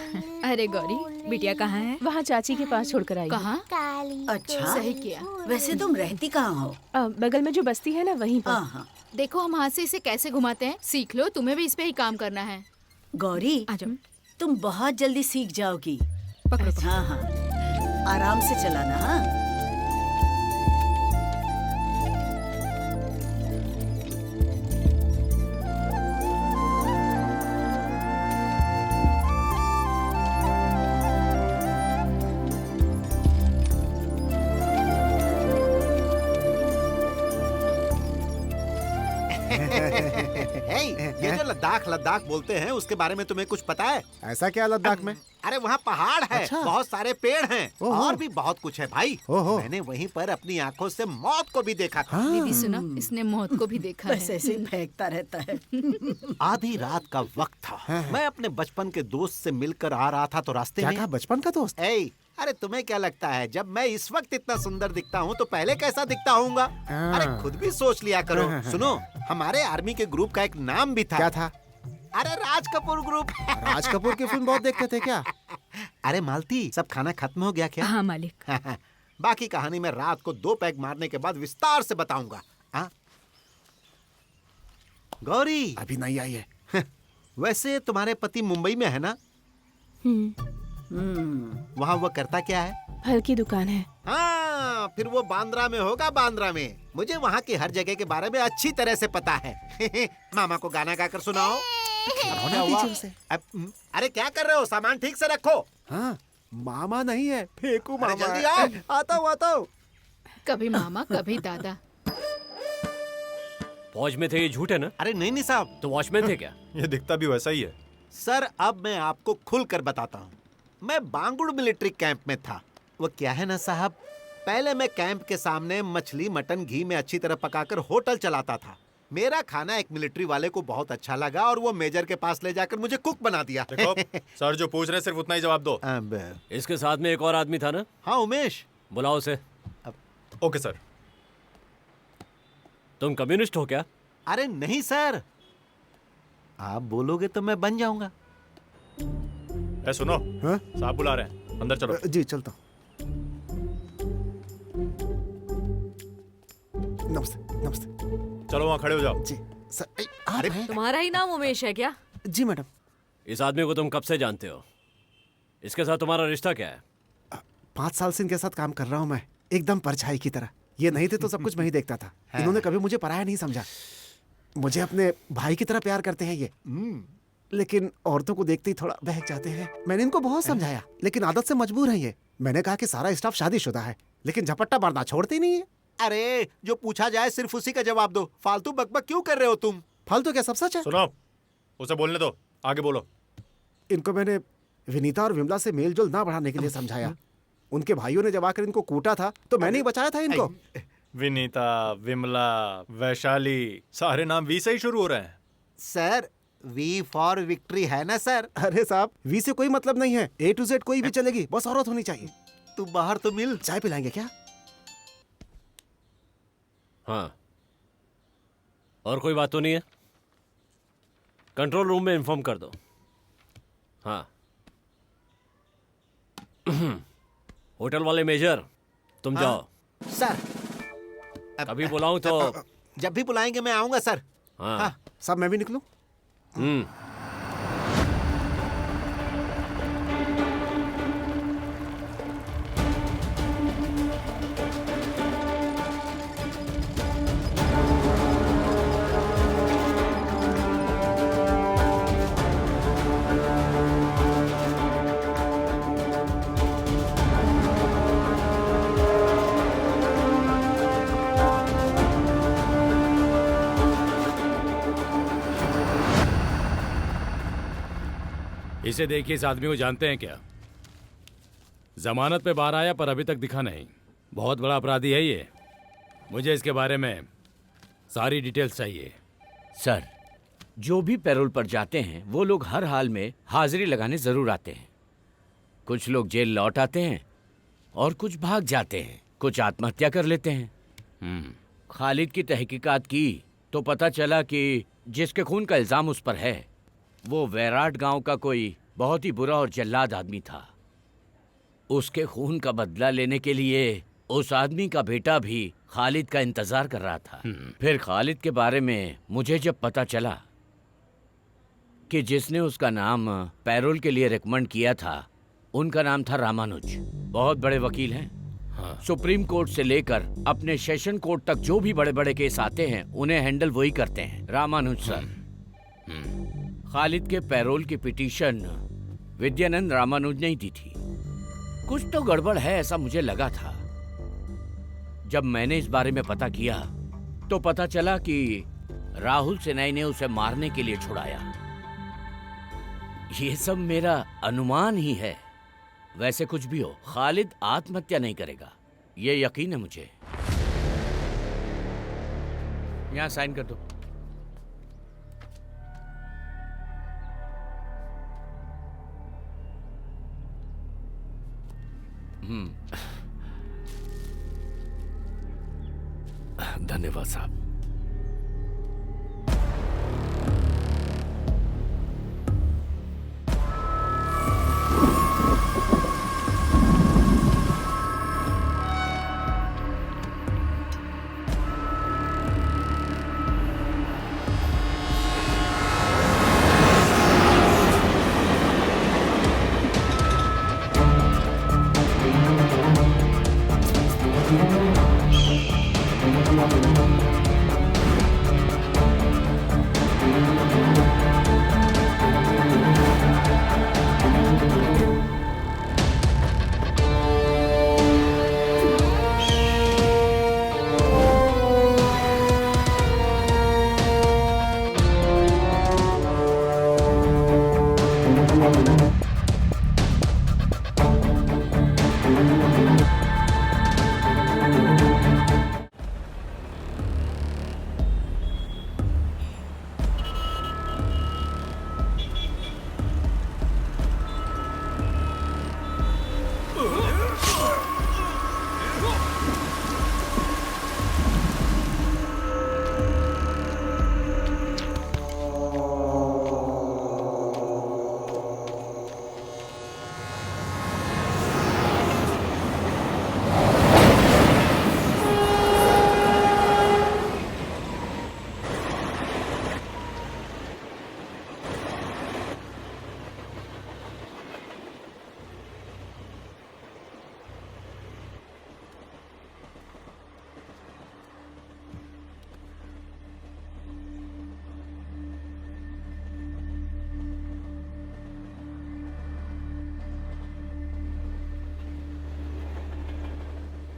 अरे गौरी, बिटिया कहाँ है? वहाँ चाची के पास छोड़कर आई। कहाँ? काली अच्छा, सही किया। वैसे तुम रहती कहाँ हो? बगल में जो बस्ती है ना, वहीं पर। हाँ। देखो हम हाथ से इसे कैसे घुमाते हैं, सीख लो। तुम्हें भी इस पे ही काम करना है। गौरी, आ जाओ। तुम बहुत जल्दी सीख जाओगी। पकड़ो। हाँ हाँ, आराम से चलाना। हाँ। ये जो लद्दाख लद्दाख बोलते हैं उसके बारे में तुम्हें कुछ पता है? ऐसा क्या लद्दाख में? अरे वहाँ पहाड़ है, अच्छा। बहुत सारे पेड़ हैं और भी बहुत कुछ है भाई। ओहो। मैंने वहीं पर अपनी आंखों से मौत को भी देखा था। दीदी सुना, इसने मौत को भी देखा बस है। ऐसे ही फेंकता रहता है। आधी रात का वक्त था। मैं अपने बचपन के दोस्त से मिलकर आ रहा था तो रास्ते क्या में कहा? बचपन का दोस्त? अरे तुम्हें क्या लगता है जब मैं इस वक्त इतना सुंदर दिखता हूँ तो पहले कैसा दिखता होऊंगा? अरे खुद भी सोच लिया करो। सुनो, हमारे आर्मी के ग्रुप का एक नाम भी था। क्या था? अरे राज कपूर ग्रुप। राज कपूर की फिल्म बहुत देखते थे क्या? अरे मालती, सब खाना खत्म हो गया क्या? हाँ मालिक। बाकी कहानी मैं रात को 2 पैग मारने के बाद विस्तार से बताऊंगा। हाँ? गौरी अभी नहीं आई है। वैसे तुम्हारे पति मुंबई में है ना? वहाँ वो करता क्या है? फल की दुकान है। हाँ, फिर वो बांद्रा में होगा। बांद्रा में। मुझे वहाँ की हर जगह के बारे में अच्छी तरह से पता है। मामा को गाना गाकर सुनाओ। क्या हुआ? अरे क्या कर रहे हो? सामान ठीक से रखो। हाँ, मामा नहीं है, फेंकू मामा। जल्दी आओ। आता हूँ। कभी मामा कभी दादा। फौज में थे, ये झूठ है ना? अरे नहीं साहब। तो वॉचमैन थे क्या? ये दिखता भी वैसा ही है। सर अब मैं आपको खुल कर बताता हूँ। मैं बांगुड़ मिलिट्री कैंप में था। वो क्या है ना साहब, पहले मैं कैंप के सामने मछली मटन घी में अच्छी तरह पकाकर होटल चलाता था। मेरा खाना एक मिलिट्री वाले को बहुत अच्छा लगा और वो मेजर के पास ले जाकर मुझे कुक बना दिया। देखो, सर जो पूछ रहे हैं सिर्फ उतना ही जवाब दो। इसके साथ में एक और आदमी था ना? हाँ उमेश। बुलाओ उसे। Okay sir. तुम कम्युनिस्ट हो क्या? अरे नहीं सर, आप बोलोगे तो मैं बन जाऊंगा। ए सुनो, हाँ? साहब बुला रहे हैं, अंदर चलो। जी चलता हूँ। नमस्ते नमस्ते। चलो वहाँ खड़े हो जाओ। जी सर। अरे तुम्हारा ही नाम उमेश है क्या? जी मैडम। इस आदमी को तुम कब से जानते हो? इसके साथ तुम्हारा रिश्ता क्या है? 5 साल से इनके साथ काम कर रहा हूँ मैं, एकदम परछाई की तरह। ये नहीं थे तो सब कुछ मैं ही देखता था। इन्होंने कभी मुझे पराया नहीं समझा। मुझे अपने भाई की तरह प्यार करते हैं ये, लेकिन औरतों को देखते ही थोड़ा बहक जाते हैं। मैंने इनको बहुत समझाया, लेकिन आदत से मजबूर है ये। मैंने कहा कि सारा स्टाफ शादीशुदा है, लेकिन झपट्टा मारना छोड़ते ही नहीं है। अरे जो पूछा जाए सिर्फ उसी का जवाब दो, फालतू बकबक क्यों कर रहे हो तुम? फालतू क्या, सब सच है। सुनो, उसे बोलने दो, आगे बोलो। इनको मैंने विनीता और विमला से मेल जोल ना बढ़ाने के लिए समझाया। उनके भाइयों ने जब आकर इनको कूटा था तो मैंने ही बचाया था इनको। विनीता, विमला, वैशाली, सारे नाम वी से ही शुरू हो रहे हैं। सर वी फॉर विक्ट्री है ना सर? अरे साहब, वी से कोई मतलब नहीं है, A to Z कोई भी चलेगी, बस औरत होनी चाहिए। तू बाहर तो मिल। चाय पिलाएंगे क्या? हाँ, और कोई बात तो नहीं है? कंट्रोल रूम में इन्फॉर्म कर दो। हाँ। होटल वाले मेजर, तुम जाओ। सर कभी बुलाऊं तो? जब भी बुलाएंगे मैं आऊंगा सर। हाँ। साहब मैं भी निकलूं? इसे देखिए, इस आदमी को जानते हैं क्या? जमानत पे बाहर आया पर अभी तक दिखा नहीं। बहुत बड़ा अपराधी है ये। मुझे इसके बारे में सारी डिटेल्स चाहिए। सर, जो भी पैरोल पर जाते हैं वो लोग हर हाल में हाजिरी लगाने जरूर आते हैं। कुछ लोग जेल लौट आते हैं और कुछ भाग जाते हैं, कुछ आत्महत्या कर लेते हैं। खालिद की तहकीकात की तो पता चला कि जिसके खून का इल्जाम उस पर है वो वैराट गांव का कोई बहुत ही बुरा और जल्लाद आदमी था। उसके खून का बदला लेने के लिए उस आदमी का बेटा भी खालिद का इंतजार कर रहा था। फिर खालिद के बारे में मुझे जब पता चला कि जिसने उसका नाम पैरोल के लिए रिकमेंड किया था उनका नाम था रामानुज। बहुत बड़े वकील हैं। सुप्रीम कोर्ट से लेकर अपने सेशन कोर्ट तक जो भी बड़े बड़े केस आते हैं उन्हें हैंडल वही करते हैं, रामानुज सर। खालिद के पैरोल की पिटीशन विद्यानंद रामानुज ने ही दी थी। कुछ तो गड़बड़ है ऐसा मुझे लगा था। जब मैंने इस बारे में पता किया तो पता चला कि राहुल सेनाई ने उसे मारने के लिए छुड़ाया। ये सब मेरा अनुमान ही है। वैसे कुछ भी हो, खालिद आत्महत्या नहीं करेगा, ये यकीन है मुझे। यहाँ साइन कर दो। धन्यवाद साहब।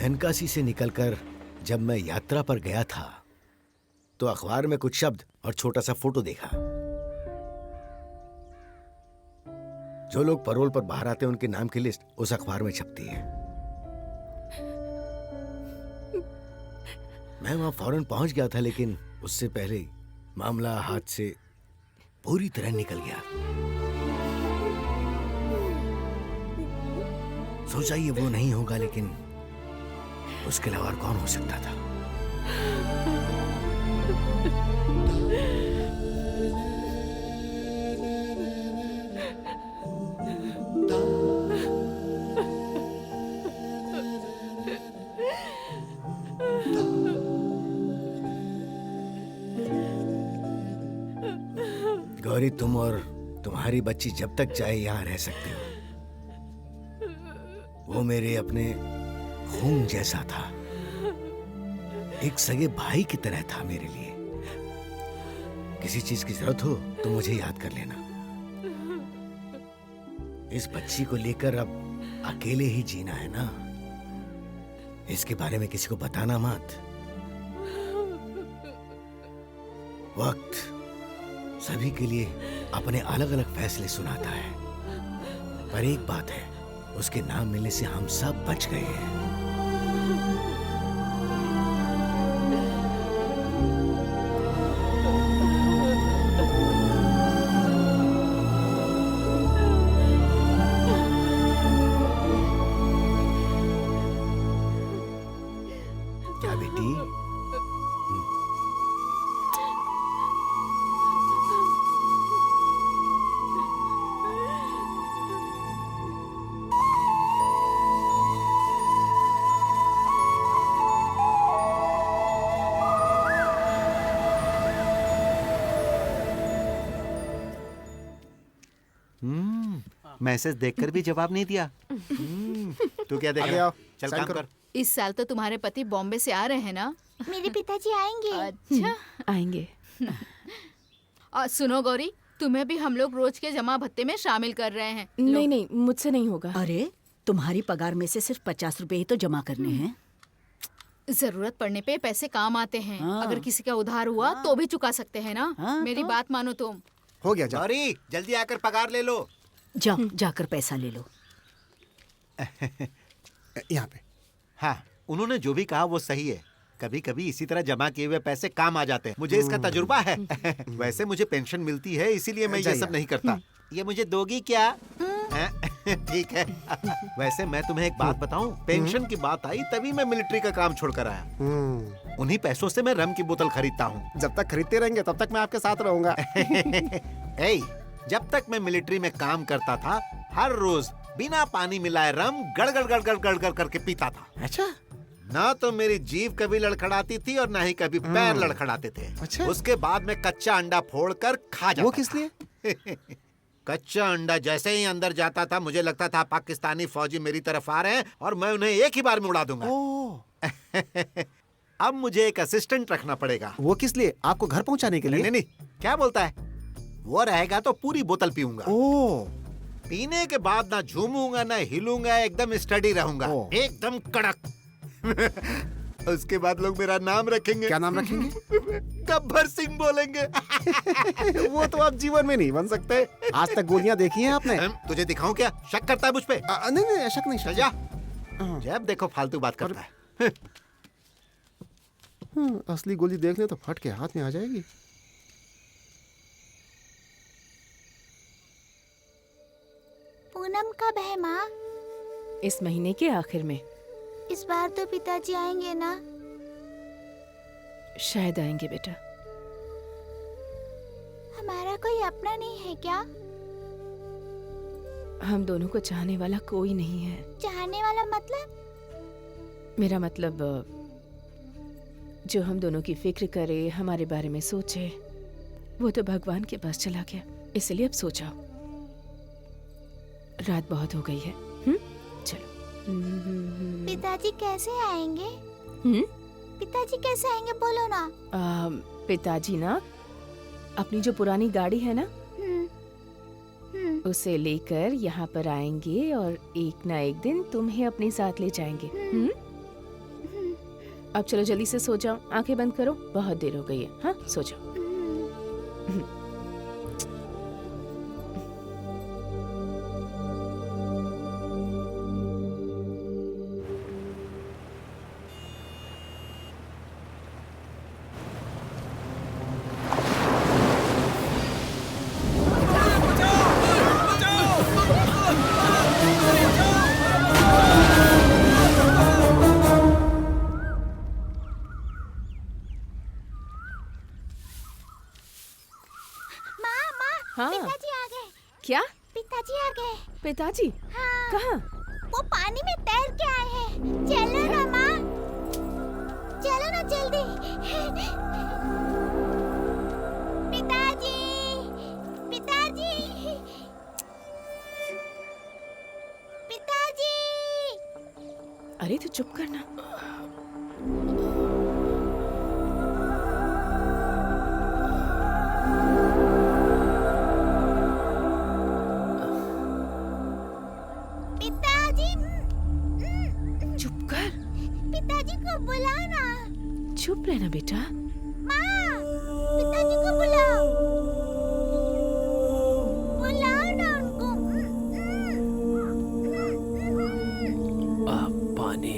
धनकासी से निकलकर जब मैं यात्रा पर गया था तो अखबार में कुछ शब्द और छोटा सा फोटो देखा। जो लोग पैरोल पर बाहर आते हैं उनके नाम की लिस्ट उस अखबार में छपती है। मैं वहां फौरन पहुंच गया था, लेकिन उससे पहले ही मामला हाथ से पूरी तरह निकल गया। सोचा ये वो नहीं होगा, लेकिन उसके अलावा और कौन हो सकता था। गौरी, तुम और तुम्हारी बच्ची जब तक चाहे यहाँ रह सकते हो। वो मेरे अपने खून जैसा था, एक सगे भाई की तरह था मेरे लिए। किसी चीज की जरूरत हो तो मुझे याद कर लेना। इस बच्ची को लेकर अब अकेले ही जीना है ना, इसके बारे में किसी को बताना मत। वक्त सभी के लिए अपने अलग अलग फैसले सुनाता है, पर एक बात है, उसके नाम मिलने से हम सब बच गए हैं। क्या बेटी? मैसेज देखकर भी जवाब नहीं दिया। तू क्या देख आगे रहा? आओ, चल साइन काम करो। कर। इस साल तो तुम्हारे पति बॉम्बे से आ रहे हैं ना? मेरे पिताजी आएंगे। अच्छा। आएंगे। और सुनो गौरी, तुम्हें भी हम लोग रोज के जमा भत्ते में शामिल कर रहे हैं। नहीं नहीं, मुझसे नहीं होगा। अरे तुम्हारी पगार में से सिर्फ 50 रुपए ही तो जमा करने हैं। जरूरत पड़ने पे पैसे काम आते हैं। हाँ। अगर किसी का उधार हुआ तो भी चुका सकते हैं ना। हाँ, मेरी तो? बात मानो तुम। हो गया जा। गौरी, जल्दी आकर पगार ले लो। जाओ, जाकर पैसा ले लो। यहाँ पे। हाँ, उन्होंने जो भी कहा वो सही है। कभी कभी इसी तरह जमा किए हुए पैसे काम आ जाते हैं। मुझे इसका तजुर्बा है। वैसे मुझे पेंशन मिलती है, इसीलिए मैं ये सब नहीं करता। ये मुझे दोगी क्या? ठीक है। वैसे मैं तुम्हें एक बात बताऊं, पेंशन की बात आई तभी मैं मिलिट्री का काम छोड़कर आया। उन्हीं पैसों से मैं रम की बोतल खरीदता हूँ। जब तक खरीदते रहेंगे तब तक मैं आपके साथ रहूंगा। जब तक मैं मिलिट्री में काम करता था, हर रोज बिना पानी मिलाए रम गड़गड़ गड़गड़ गड़गड़ करके पीता था। अच्छा। ना तो मेरी जीभ कभी लड़खड़ाती थी और ना ही कभी पैर लड़खड़ाते थे। अच्छा। उसके बाद में कच्चा अंडा फोड़कर खा जाता। वो किस लिए? कच्चा अंडा जैसे ही अंदर जाता था, मुझे लगता था पाकिस्तानी फौजी मेरी तरफ आ रहे हैं और मैं उन्हें एक ही बार में उड़ा दूंगा। अब मुझे एक असिस्टेंट रखना पड़ेगा। वो किस लिए? आपको घर पहुंचाने के लिए? नहीं नहीं, क्या बोलता है? वो रहेगा तो पूरी बोतल पीऊंगा। पीने के बाद ना झूमूंगा ना हिलूंगा, एकदम स्टडी रहूंगा, एकदम कड़क। उसके बाद लोग मेरा नाम रखेंगे। क्या नाम रखेंगे? गब्बर सिंह बोलेंगे। वो तो आप जीवन में नहीं बन सकते। आज तक गोलियां देखी हैं आपने? तुझे दिखाऊं क्या? शक करता है मुझ पे? नहीं नहीं, शक नहीं। चल जा। जब देखो फालतू बात करता है। असली गोली देख ले तो फट के हाथ में आ जाएगी। पूनम कब है माँ? इस महीने के आखिर में। इस बार तो पिताजी आएंगे ना? शायद आएंगे बेटा। हमारा कोई अपना नहीं है क्या? हम दोनों को चाहने वाला कोई नहीं है। चाहने वाला मतलब? मेरा मतलब जो हम दोनों की फिक्र करे, हमारे बारे में सोचे, वो तो भगवान के पास चला गया। इसलिए अब सो जाओ, रात बहुत हो गई है। चलो। पिताजी कैसे आएंगे? पिताजी कैसे आएंगे बोलो ना। पिताजी ना अपनी जो पुरानी गाड़ी है ना, उसे लेकर यहाँ पर आएंगे और एक ना एक दिन तुम्हें अपने साथ ले जाएंगे। अब चलो जल्दी से सो जाओ, आंखें बंद करो, बहुत देर हो गई है। हाँ, सो जाओ। हाँ। पिताजी आ गए। क्या? पिताजी आ गए। पिताजी? हाँ। कहाँ? वो पानी में तैर के आए हैं। चलो ना माँ, चलो ना जल्दी। पिताजी, पिताजी, पिताजी। अरे तू चुप करना। पिताजी को बुलाना। चुप रहना बेटा। माँ, पिताजी को बुलाओ, बुलाओ ना उनको। पानी।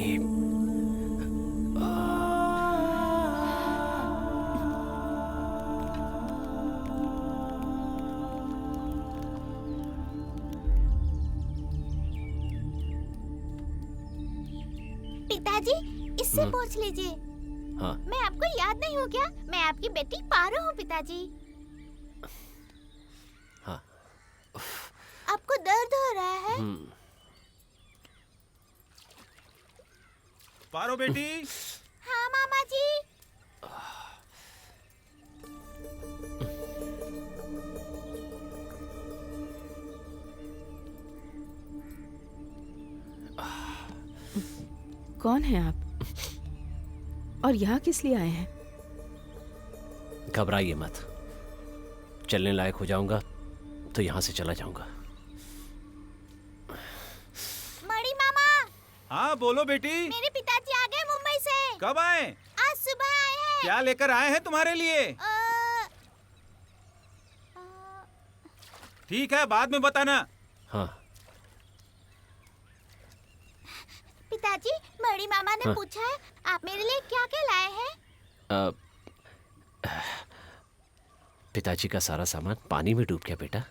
पिताजी, इससे पूछ लीजिए। हाँ। मैं आपको याद नहीं हूँ क्या? मैं आपकी बेटी पारो हूँ पिताजी। हाँ। आपको दर्द हो रहा है? पारो बेटी। हाँ मामा जी। कौन है आप? और यहाँ किस लिए आए हैं? घबराइए मत, चलने लायक हो जाऊंगा तो यहाँ से चला जाऊंगा। मणि मामा। हाँ बोलो बेटी। मेरे पिताजी आ गए मुंबई से। कब आए? आज सुबह आए हैं। क्या लेकर आए हैं तुम्हारे लिए? ठीक है, बाद में बताना। हाँ। पिताजी, मणि मामा ने पूछा है आप मेरे लिए क्या क्या लाए हैं? पिताजी का सारा सामान पानी में डूब गया बेटा।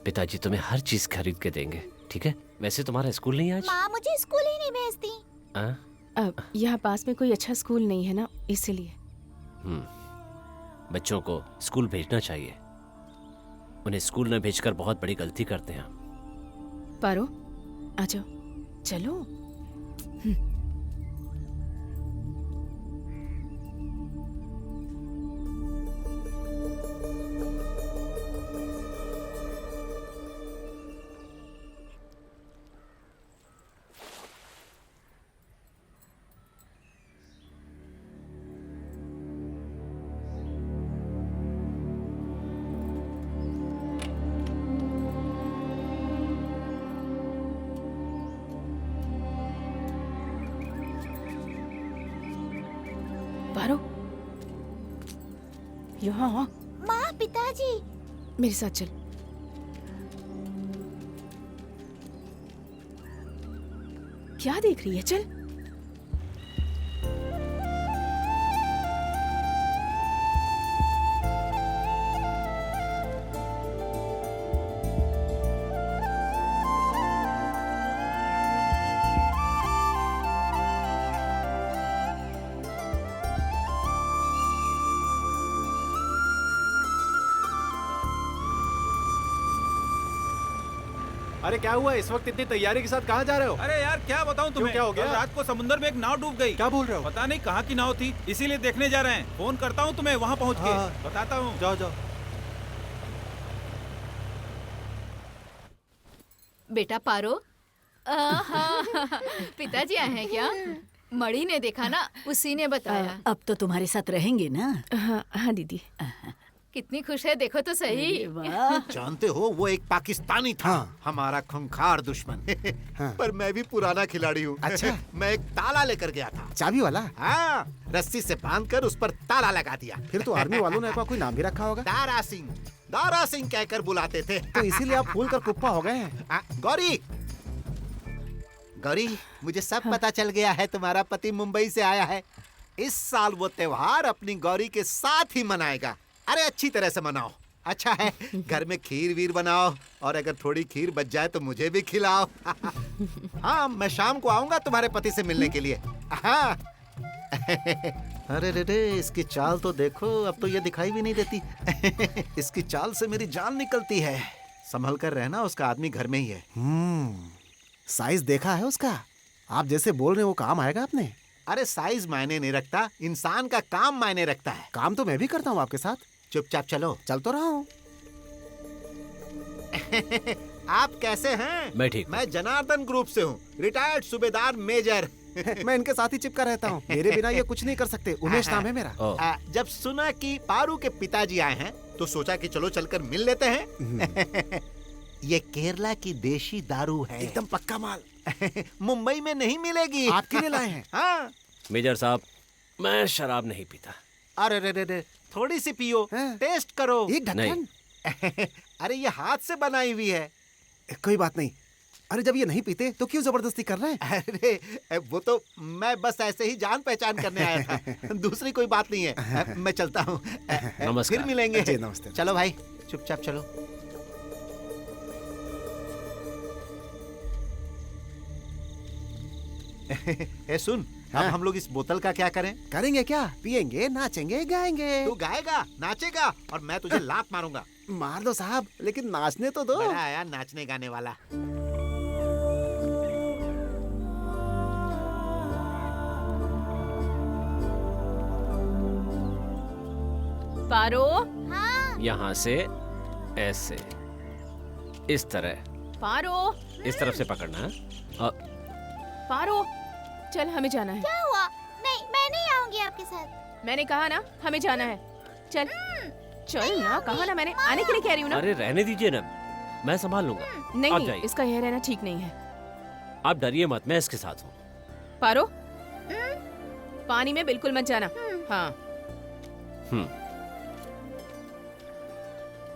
पिताजी तुम्हें हर चीज खरीद के देंगे, ठीक है? वैसे तुम्हारा स्कूल नहीं आज? माँ मुझे स्कूल ही नहीं भेजती। अब यहाँ पास में कोई अच्छा स्कूल नहीं है ना, इसीलिए। बच्चों को स्कूल भेजना चाहिए, उन्हें स्कूल न भेजकर बहुत बड़ी गलती करते हैं। पारो, आ जाओ, चलो। पारो, यहाँ आ। माँ, पिताजी। मेरे साथ चल। क्या देख रही है? चल। अरे क्या हुआ? इस वक्त इतनी तैयारी के साथ कहाँ जा रहे हो? अरे यार क्या बताऊं तुम्हें, क्या हो गया? कल रात को समुद्र में एक नाव डूब गई। क्या बोल रहे हो? पता नहीं कहाँ की नाव थी, इसीलिए देखने जा रहे हैं। फोन करता हूँ तुम्हें वहाँ पहुँच के। बताता हूँ। जाओ जाओ। बेटा पारो, पिताजी आए हैं क्या? मणि ने देखा ना, उसी ने बताया। अब तो तुम्हारे साथ रहेंगे ना? हाँ हाँ दीदी। कितनी खुश है, देखो तो सही। जानते हो वो एक पाकिस्तानी था, हमारा खूंखार दुश्मन। पर मैं भी पुराना खिलाड़ी हूँ। अच्छा। मैं एक ताला लेकर गया था। चाबी वाला? हाँ, रस्सी से बांधकर उस पर ताला लगा दिया। फिर तो आर्मी वालों ने आपका कोई नाम भी रखा होगा। दारा सिंह कहकर बुलाते थे। तो इसीलिए आप फूल कर कुप्पा हो गए हैं। गौरी, गौरी, मुझे सब पता चल गया है। तुम्हारा पति मुंबई से आया है। इस साल वो त्योहार अपनी गौरी के साथ ही मनाएगा। अरे अच्छी तरह से मनाओ। अच्छा है, घर में खीर वीर बनाओ, और अगर थोड़ी खीर बच जाए तो मुझे भी खिलाओ। हाँ, मैं शाम को आऊंगा तुम्हारे पति से मिलने के लिए। हाँ। अरे रे रे, इसकी चाल तो देखो, अब तो ये दिखाई भी नहीं देती। इसकी चाल से मेरी जान निकलती है। संभल कर रहना, उसका आदमी घर में ही है। साइज देखा है उसका? आप जैसे बोल रहे हो वो काम आएगा अपने? अरे साइज मायने नहीं रखता, इंसान का काम मायने रखता है। काम तो मैं भी करता हूँ आपके साथ। चुपचाप चलो। चल तो रहा हूँ। आप कैसे हैं? मैं ठीक। मैं जनार्दन ग्रुप से हूँ, रिटायर्ड सूबेदार मेजर। मैं इनके साथ ही चिपका रहता हूँ। मेरे बिना ये कुछ नहीं कर सकते। उमेश नाम है मेरा। जब सुना कि पारू के पिताजी आए हैं तो सोचा कि चलो चलकर मिल लेते हैं। ये केरला की देशी दारू है, एकदम पक्का माल। मुंबई में नहीं मिलेगी। आपके लिए लाए हैं। हाँ। मेजर साहब, मैं शराब नहीं पीता। अरे रे रे रे, थोड़ी सी पियो, टेस्ट करो। एक ढक्कन? अरे ये हाथ से बनाई हुई है। कोई बात नहीं। अरे जब ये नहीं पीते तो क्यों जबरदस्ती कर रहे हैं? अरे वो तो मैं बस ऐसे ही जान पहचान करने आया था। दूसरी कोई बात नहीं है। मैं चलता हूँ। नमस्कार। फिर मिलेंगे। जी नमस्ते। चलो भाई, चुपचाप चलो। ए सुन, अब हम लोग इस बोतल का क्या करें? करेंगे क्या? पिएंगे, नाचेंगे, गाएंगे। तू गाएगा, नाचेगा, और मैं तुझे लात मारूंगा। मार दो साहब, लेकिन नाचने तो दो। बड़ा आया नाचने गाने वाला। पारो। हाँ। यहाँ से ऐसे, इस तरह। पारो। इस तरफ से पकड़ना है। पारो, चल हमें जाना है। क्या हुआ? नहीं, मैं नहीं आऊंगी आपके साथ। मैंने कहा ना, हमें जाना है। चल चल ना, कहा ना मैंने, आने के लिए कह रही हूँ ना। अरे रहने दीजिए ना, मैं संभाल लूंगा। आप नहीं, जाइए। इसका यह रहना ठीक नहीं है। आप डरिए मत, मैं इसके साथ हूँ। पारो, पानी में बिल्कुल मत जाना। हाँ।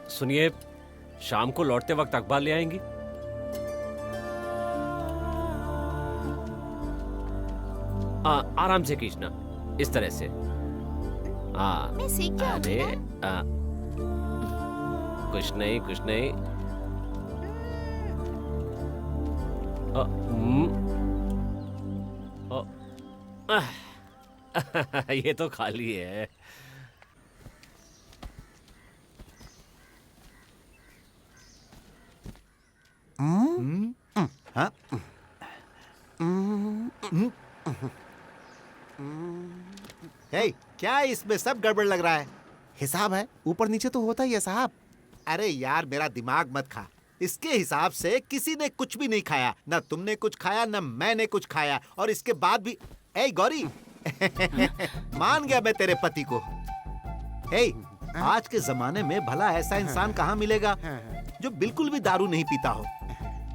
सुनिए, शाम को लौटते वक्त अखबार ले आएंगी? आराम से खींचना, इस तरह से। मैं सीख जाऊंगी अरे कुछ नहीं, कुछ नहीं। ये तो खाली है। हाँ? हे, क्या इसमें सब गड़बड़ लग रहा है? हिसाब है, ऊपर नीचे तो होता ही है साहब। अरे यार, मेरा दिमाग मत खा। इसके हिसाब से किसी ने कुछ भी नहीं खाया, ना तुमने कुछ खाया, ना मैंने कुछ खाया, और इसके बाद भी। ए गौरी, मान गया मैं तेरे पति को। हे, आज के जमाने में भला ऐसा इंसान कहाँ मिलेगा जो बिल्कुल भी दारू नहीं पीता हो।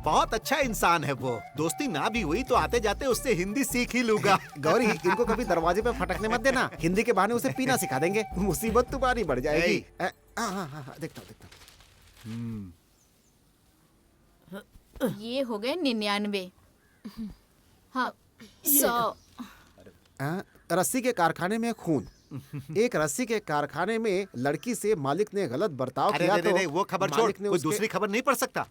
बहुत अच्छा इंसान है वो। दोस्ती ना भी हुई तो आते जाते उससे हिंदी सीख ही लूंगा। गौरी, इनको कभी दरवाजे पे फटकने मत देना। हिंदी के बहाने उसे पीना सिखा देंगे, मुसीबत तुम्हारी बढ़ जाएगी। देखता हूँ। ये हो गए 99। हाँ, 100। रस्सी के कारखाने में खून। एक रस्सी के कारखाने में लड़की से मालिक ने गलत बर्ताव किया तो वो खबर छोड़, कोई दूसरी खबर नहीं पढ़ सकता।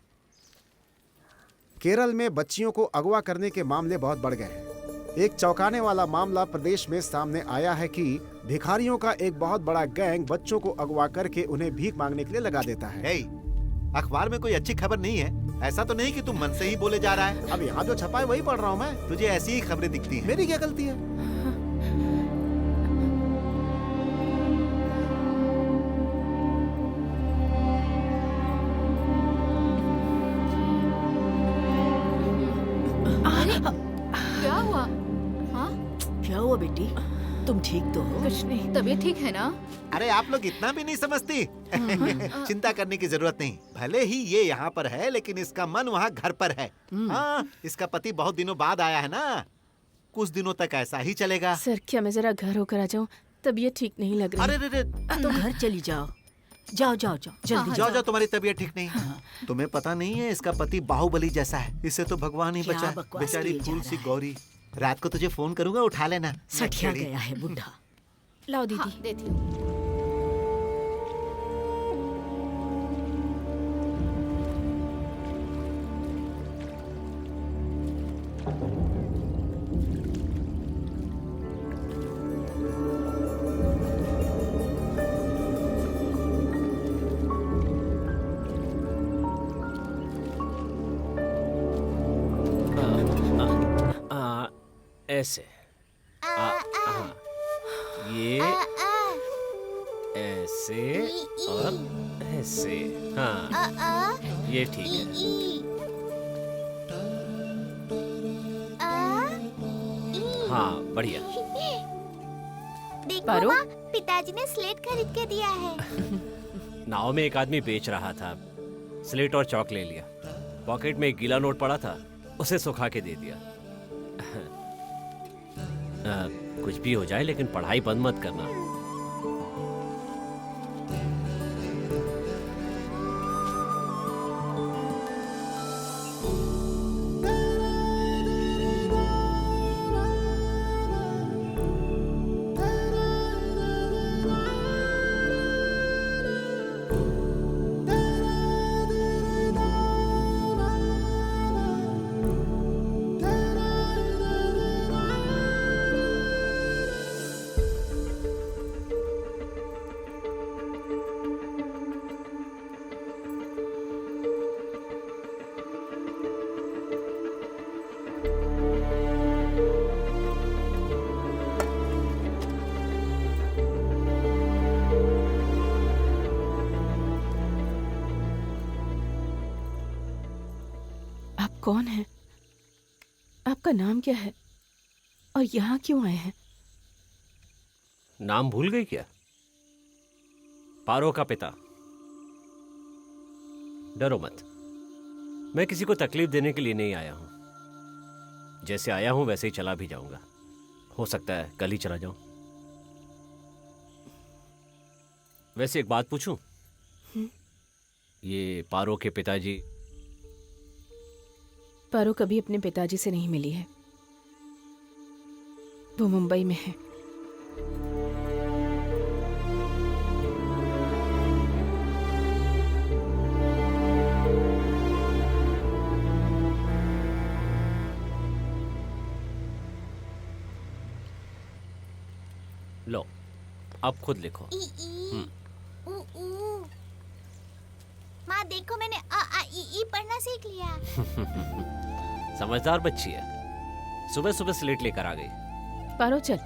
केरल में बच्चियों को अगवा करने के मामले बहुत बढ़ गए हैं। एक चौंकाने वाला मामला प्रदेश में सामने आया है कि भिखारियों का एक बहुत बड़ा गैंग बच्चों को अगवा करके उन्हें भीख मांगने के लिए लगा देता है। अखबार में कोई अच्छी खबर नहीं है? ऐसा तो नहीं कि तू मन से ही बोले जा रहा है? अब यहाँ जो छपा है वही पढ़ रहा हूँ मैं। तुझे ऐसी ही खबरें दिखती हैं। मेरी क्या गलती है? क्या हुआ? हाँ? क्या हुआ बेटी? तुम ठीक तो हो? कुछ नहीं, तबीयत ठीक है ना? अरे आप लोग इतना भी नहीं समझती। चिंता करने की जरूरत नहीं। भले ही ये यहाँ पर है लेकिन इसका मन वहाँ घर पर है। हाँ, इसका पति बहुत दिनों बाद आया है ना, कुछ दिनों तक ऐसा ही चलेगा। सर क्या मैं जरा घर होकर आ जाऊँ? तबीयत ठीक नहीं लग रही। अरे रे, तो घर चली जाओ। जाओ जाओ जाओ जल्दी जाओ जाओ, तुम्हारी तबीयत ठीक नहीं है। तुम्हें पता नहीं है इसका पति बाहुबली जैसा है, इसे तो भगवान ही क्या बचा। बकवास बेचारी किए जा फूल रहा सी है। गौरी। रात को तुझे फोन करूंगा, उठा लेना। सठिया छेड़ी। गया है बुढ़ा। लाओ दीदी। हाँ, देती हूँ। ऐसे हाँ, ये ऐसे और ऐसे। हाँ, ये ठीक है। हाँ, बढ़िया। देखो पारो? माँ, पिताजी ने स्लेट खरीद के दिया है। नाव में एक आदमी बेच रहा था, स्लेट और चौक ले लिया। पॉकेट में एक गीला नोट पड़ा था, उसे सुखा के दे दिया। कुछ भी हो जाए लेकिन पढ़ाई बंद मत करना। आप कौन हैं? आपका नाम क्या है और यहाँ क्यों आए हैं? नाम भूल गई क्या? पारो का पिता। डरो मत, मैं किसी को तकलीफ देने के लिए नहीं आया हूं। जैसे आया हूं वैसे ही चला भी जाऊंगा। हो सकता है कल ही चला जाऊं। वैसे एक बात पूछूं? ये पारो के पिताजी? पारो कभी अपने पिताजी से नहीं मिली है, वो मुंबई में है। लो, अब खुद लिखो। माँ देखो, मैंने अ आ इ ई पढ़ना सीख लिया। समझदार बच्ची है, सुबह सुबह स्लेट लेकर आ गई। पारो चल।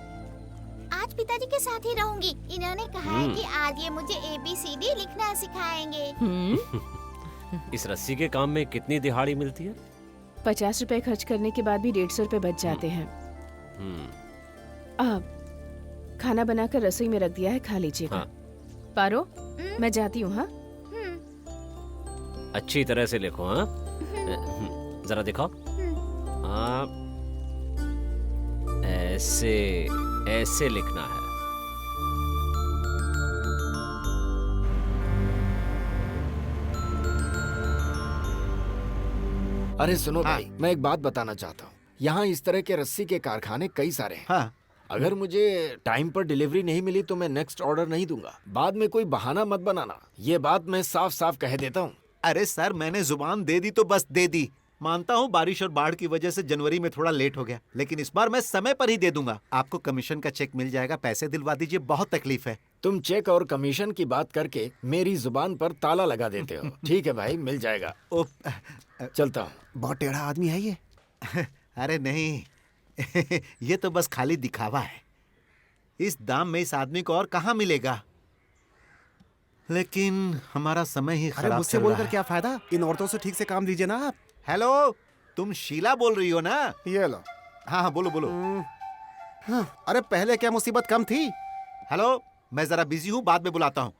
आज पिताजी के साथ ही रहूंगी। इन्होंने कहा है कि आज ये मुझे ABCD लिखना सिखाएंगे। इस रस्सी के काम में कितनी दिहाड़ी मिलती है? 50 रुपए खर्च करने के बाद भी 150 रुपए बच जाते हैं। अब खाना बनाकर रसोई में रख दिया है, खा लीजिएगा। हाँ। पारो मैं जाती हूँ। हाँ, अच्छी तरह से लिखो। हाँ, जरा दिखाओ। हाँ, ऐसे ऐसे लिखना है। अरे सुनो भाई, मैं एक बात बताना चाहता हूँ। यहाँ इस तरह के रस्सी के कारखाने कई सारे हैं। हाँ। अगर मुझे टाइम पर डिलीवरी नहीं मिली तो मैं नेक्स्ट ऑर्डर नहीं दूंगा। बाद में कोई बहाना मत बनाना, ये बात मैं साफ साफ कह देता हूँ। अरे सर, मैंने जुबान दे दी तो बस दे दी। मानता हूँ बारिश और बाढ़ की वजह से जनवरी में थोड़ा लेट हो गया, लेकिन इस बार मैं समय पर ही दे दूंगा। आपको कमीशन का चेक मिल जाएगा, पैसे दिलवा दीजिए, बहुत तकलीफ है। तुम चेक और कमीशन की बात करके मेरी जुबान पर ताला लगा देते हो। ठीक है भाई, मिल जाएगा। चलता हूँ। बहुत टेढ़ा आदमी है ये। अरे नहीं, ये तो बस खाली दिखावा है। इस दाम में इस आदमी को और कहाँ मिलेगा। लेकिन हमारा समय ही अरे खराब मुझसे चल रहा बोलकर है। क्या फायदा, इन औरतों से ठीक से काम दीजिए ना आप। हेलो, तुम शीला बोल रही हो ना? ये लो। हाँ हाँ, बोलो बोलो। हाँ, अरे पहले क्या मुसीबत कम थी। हेलो, मैं जरा बिजी हूँ, बाद में बुलाता हूँ।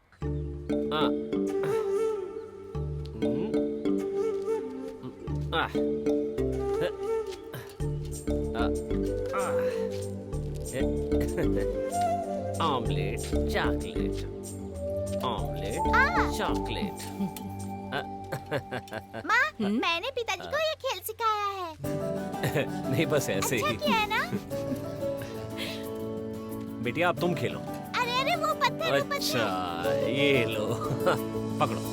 Omelette chocolate, omelette chocolate. माँ, मैंने पिताजी को ये खेल सिखाया है। नहीं, बस ऐसे अच्छा ही। किया है ना? बेटिया अब तुम खेलो। अरे अरे वो पत्थर, वो पत्थर। अच्छा, ये लो। पकड़ो।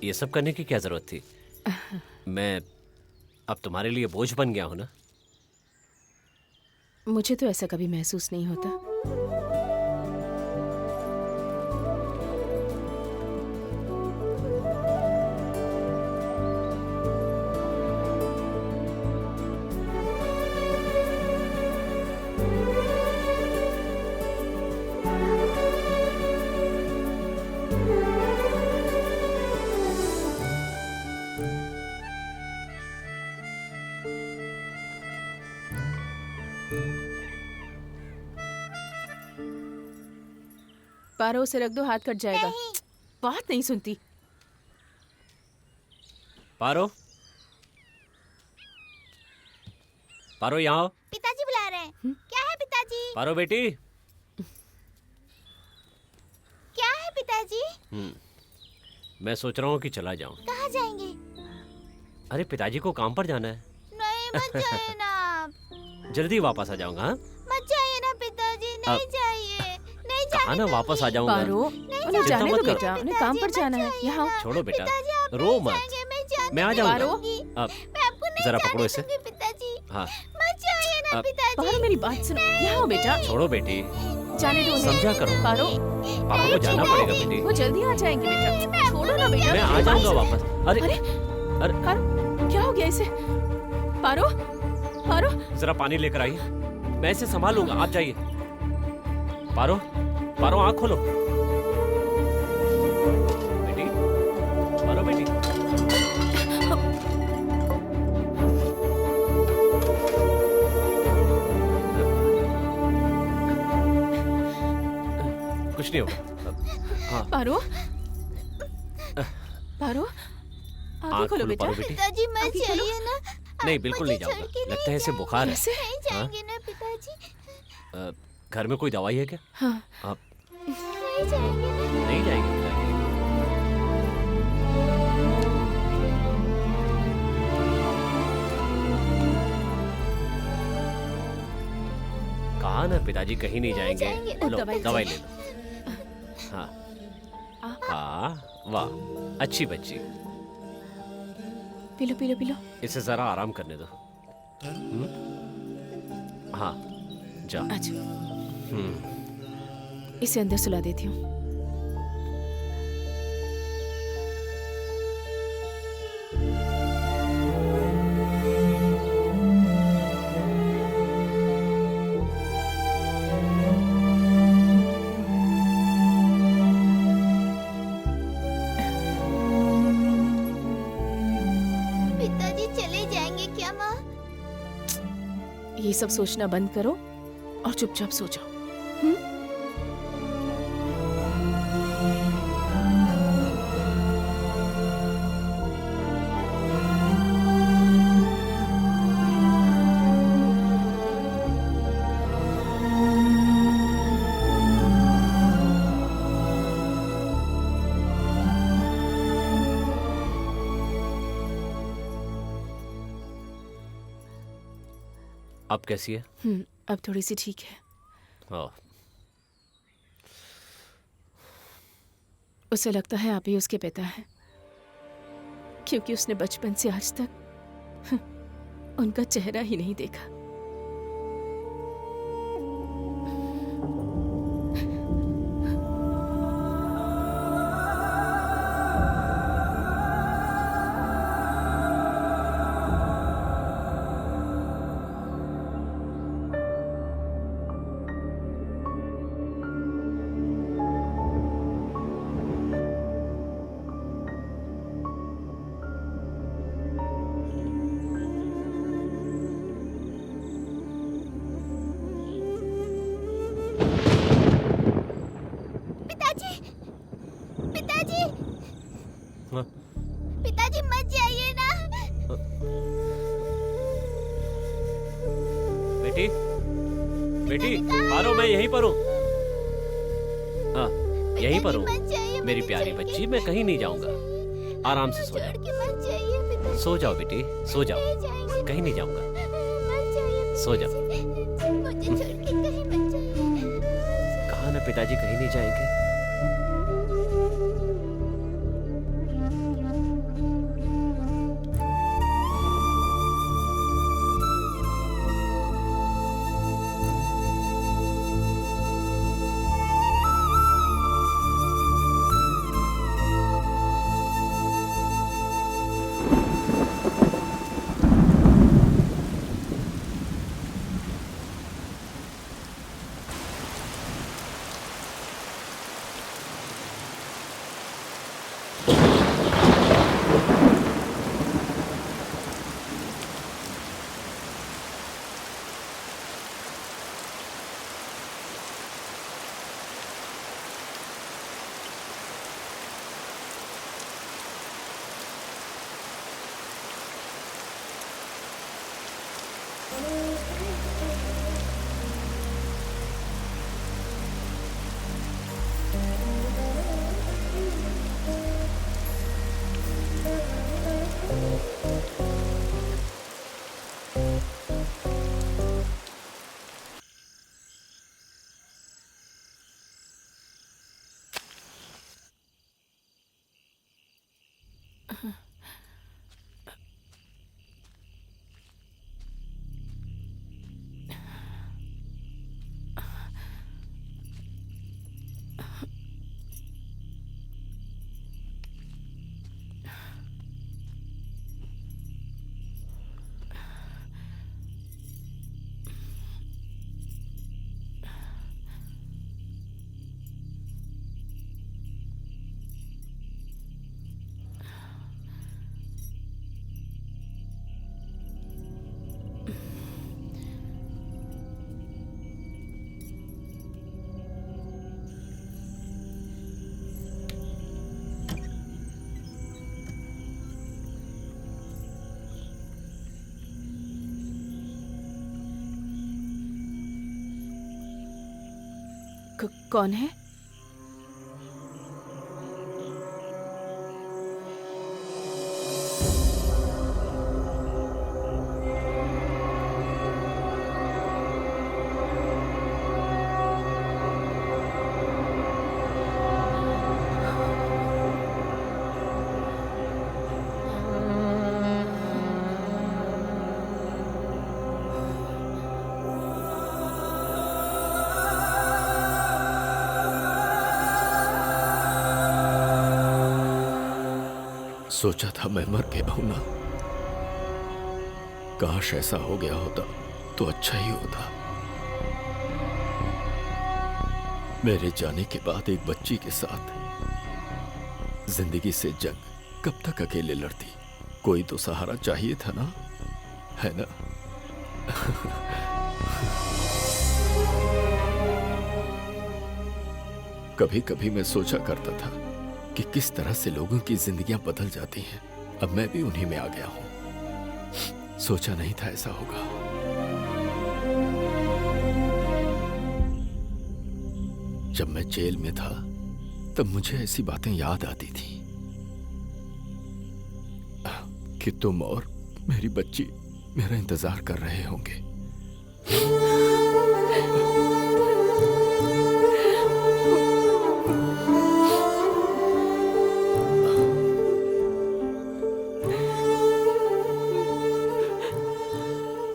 ये सब करने की क्या जरूरत थी? मैं अब तुम्हारे लिए बोझ बन गया हूं ना? मुझे तो ऐसा कभी महसूस नहीं होता। पारो, उसे रख दो, हाथ कट जाएगा। बात नहीं सुनती। पारो, पारो यहाँ आओ। पिताजी बुला रहे हैं। क्या है पिताजी? पारो बेटी। क्या है पिताजी? मैं सोच रहा हूँ कि चला जाऊँ। कहाँ जाएंगे? अरे पिताजी को काम पर जाना है। नहीं, मत जाइए ना आप। जल्दी वापस आ जाऊंगा। हाँ? मत जाइए ना पिताजी, नहीं जाइए, नहीं कहा ना वापस आ जाऊंगा। पारो, उन्हें जाने दो बेटा, उन्हें काम पर जाना है। यहाँ छोड़ो बेटा, रो मत, मैं आ जाऊंगा। अब जरा पकड़ो इसे। हाँ, मत जाइए ना पिताजी। पारो, मेरी बात सुनो। यहाँ आओ बेटा। छोड़ो बेटी, जाने दो उन्हें। समझा करो। पारो, पापा को जाना पड़ेगा बेटी। वो जल्दी आ जाएंगे बेटा। छोड़ो ना बेटा। मैं आ जाऊंगा वापस। अरे अरे पारो, क्या हो गया इसे? पारो, पारो, जरा पानी लेकर आइए, मैं इसे संभालूंगा, आप जाइए। पारो, पारो आँख खोलो। बेटी, पारो बेटी। कुछ नहीं होगा। हाँ। पारो, पारो, आँखें खोलो बेटा। पिताजी मत जाइए ना। नहीं, बिल्कुल नहीं जाऊंगा। लगता है इसे बुखार है। नहीं जाएंगे ना पिताजी। घर में कोई दवाई है क्या? हाँ। आप नहीं जाएंगे ना। नहीं जाएंगे पिताजी। कहा ना पिताजी कहीं नहीं जाएंगे। लो दवाई ले लो। हाँ हाँ, वाह, अच्छी बच्ची। P low, P low, P low. इसे जरा आराम करने दो। हाँ, जा। अच्छा, इसे अंदर सुला देती हूँ। पिताजी चले जाएंगे क्या माँ? ये सब सोचना बंद करो और चुपचाप सो जाओ। अब कैसी है? अब थोड़ी सी ठीक है। हाँ। उसे लगता है आप ही उसके पिता हैं, क्योंकि उसने बचपन से आज तक उनका चेहरा ही नहीं देखा। पिताजी मत जाइए ना। बेटी, बेटी, पारो, मैं यहीं पर हूँ। हाँ, यहीं पर हूँ। मेरी प्यारी बच्ची, मैं कहीं नहीं जाऊंगा। आराम से सो जाओ। सो जाओ बेटी, सो जाओ। कहीं नहीं जाऊंगा। सो जाओ। कहा ना पिताजी कहीं नहीं जाएंगे। कौन है? सोचा था मैं मर गया हूं ना। काश ऐसा हो गया होता तो अच्छा ही होता। मेरे जाने के बाद एक बच्ची के साथ जिंदगी से जंग कब तक अकेले लड़ती? कोई तो सहारा चाहिए था ना, है ना? कभी कभी मैं सोचा करता था कि किस तरह से लोगों की जिंदगियां बदल जाती हैं। अब मैं भी उन्हीं में आ गया हूं। सोचा नहीं था ऐसा होगा। जब मैं जेल में था तब मुझे ऐसी बातें याद आती थी कि तुम और मेरी बच्ची मेरा इंतजार कर रहे होंगे।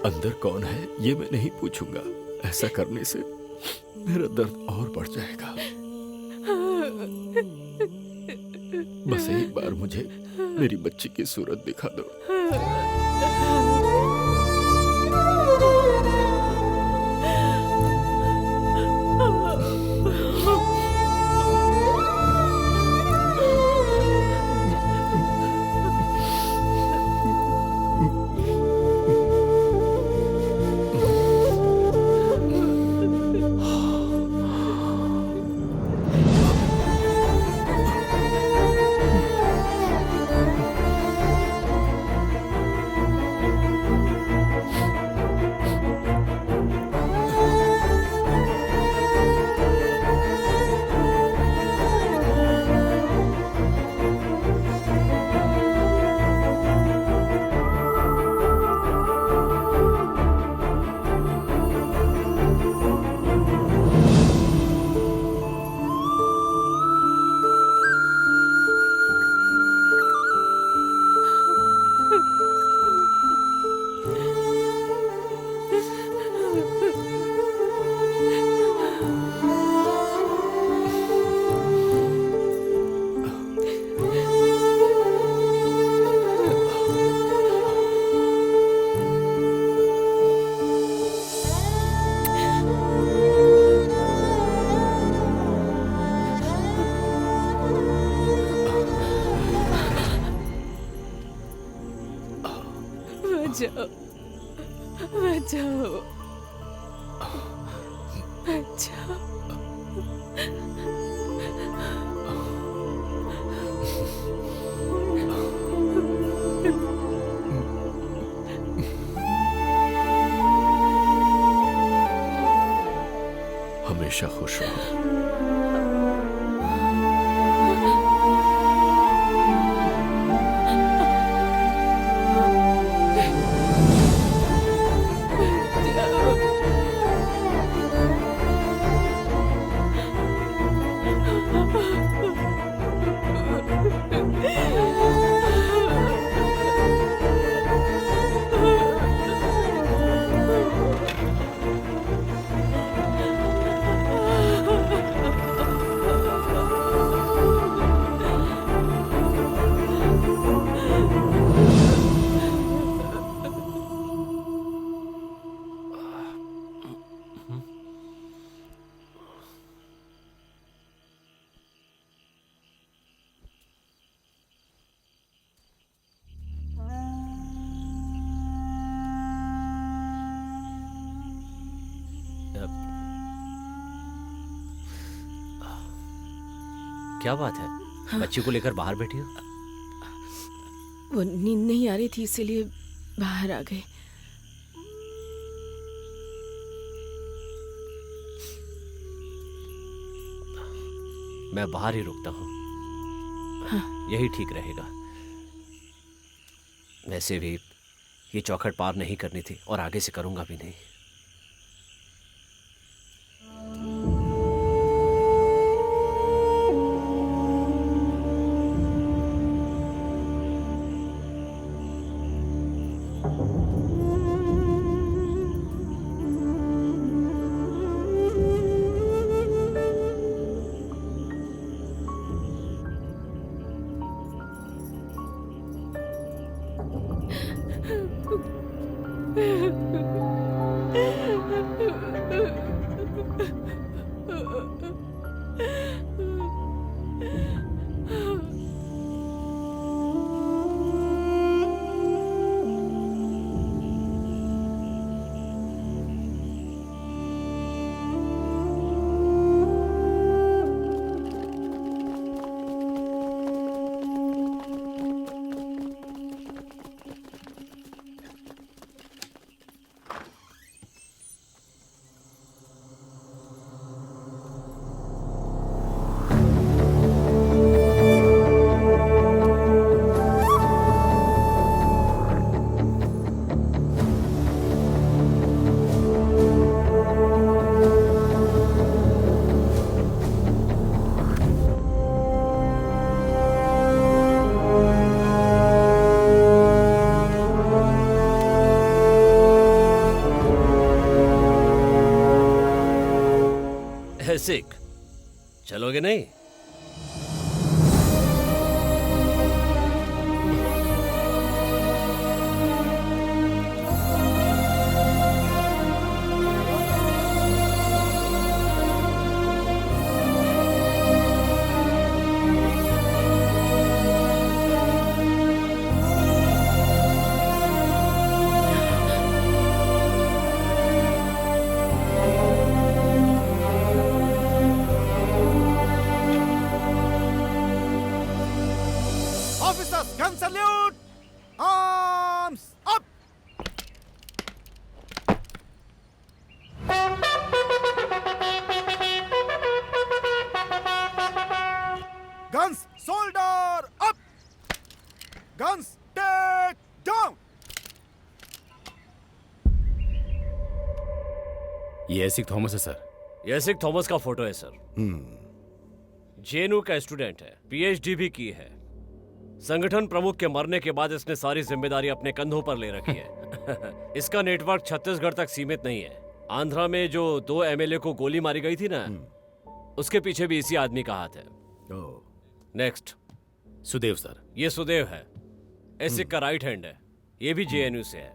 अंदर कौन है ये मैं नहीं पूछूंगा। ऐसा करने से मेरा दर्द और बढ़ जाएगा। बस एक बार मुझे मेरी बच्ची की सूरत दिखा दो। बचाओ, बचाओ, बचाओ। हमेशा खुश रहो। क्या बात है? हाँ। बच्ची को लेकर बाहर बैठी हो? वो नींद नहीं आ रही थी इसीलिए बाहर आ गए। मैं बाहर ही रुकता हूँ। हाँ। यही ठीक रहेगा। वैसे भी ये चौखट पार नहीं करनी थी और आगे से करूंगा भी नहीं। चलोगे नहीं? Officers, gun salute! Arms up! Guns shoulder up! Guns take down! ये एसिक थॉमस है सर। ये एसिक थॉमस का फोटो है सर। जेएनयू का स्टूडेंट है, पीएचडी भी की है। संगठन प्रमुख के मरने के बाद इसने सारी जिम्मेदारी अपने कंधों पर ले रखी है। इसका नेटवर्क छत्तीसगढ़ तक सीमित नहीं है। आंध्रा में जो 2 एमएलए को गोली मारी गई थी ना, उसके पीछे भी इसी आदमी का हाथ है। Next, Sudev sir. ये सुदेव है, एसिक का राइट हैंड है। ये भी जेएनयू से है।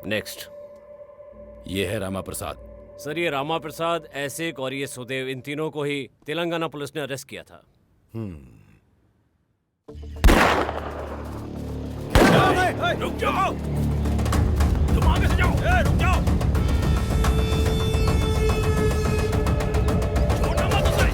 नेक्स्ट, ये है रामा प्रसाद। सर ये रामा प्रसाद, एसिक और ये सुदेव, इन तीनों को ही तेलंगाना पुलिस ने अरेस्ट किया था। रुक जाओ, तुम आगे से जाओ। रुक जाओ, छोड़ना मत उसे।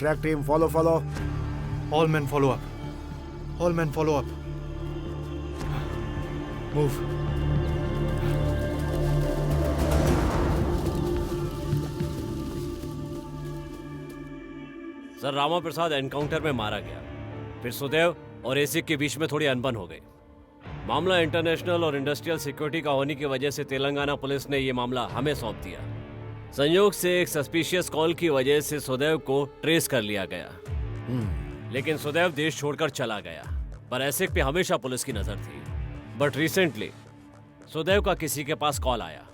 Track team, follow. All men follow up. All men follow up. Move. Sir Rama Prasad encounter में मारा गया। फिर सुदेव और एसिक के बीच में थोड़ी अनबन हो गई। मामला इंटरनेशनल और इंडस्ट्रियल सिक्योरिटी का होने की वजह से तेलंगाना पुलिस ने ये मामला हमें सौंप दिया। संयोग से एक सस्पिशियस कॉल की वजह से सुदेव को ट्रेस कर लिया गया, लेकिन सुदेव देश छोड़कर चला गया। पर एसिक पे हमेशा पुलिस की नजर थी। बट रिसेंटली सुदेव का किसी के पास कॉल आया।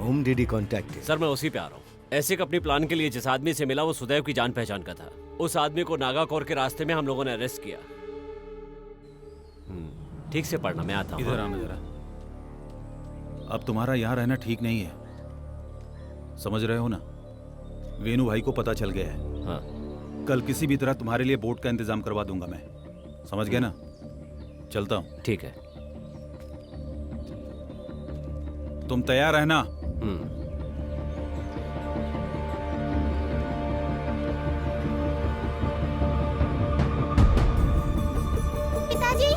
Whom did he contact? Sir मैं उसी पे आ रहा हूँ। एसिक अपनी प्लान के लिए जिस आदमी से मिला वो सुदेव की जान पहचान का था। उस आदमी को नागाकोर के रास्ते में हम लोगों ने अरेस्ट किया। ठीक से पढ़ना, मैं आता हूँ। इधर आना जरा। अब तुम्हारा यहाँ रहना ठीक नहीं है, समझ रहे हो ना? वेणु भाई को पता चल गया है। हाँ। कल किसी भी तरह तुम्हारे लिए बोट का इंतजाम करवा दूंगा मैं, समझ गए ना? चलता हूँ। ठीक है। तुम तैयार रहना। पिताजी,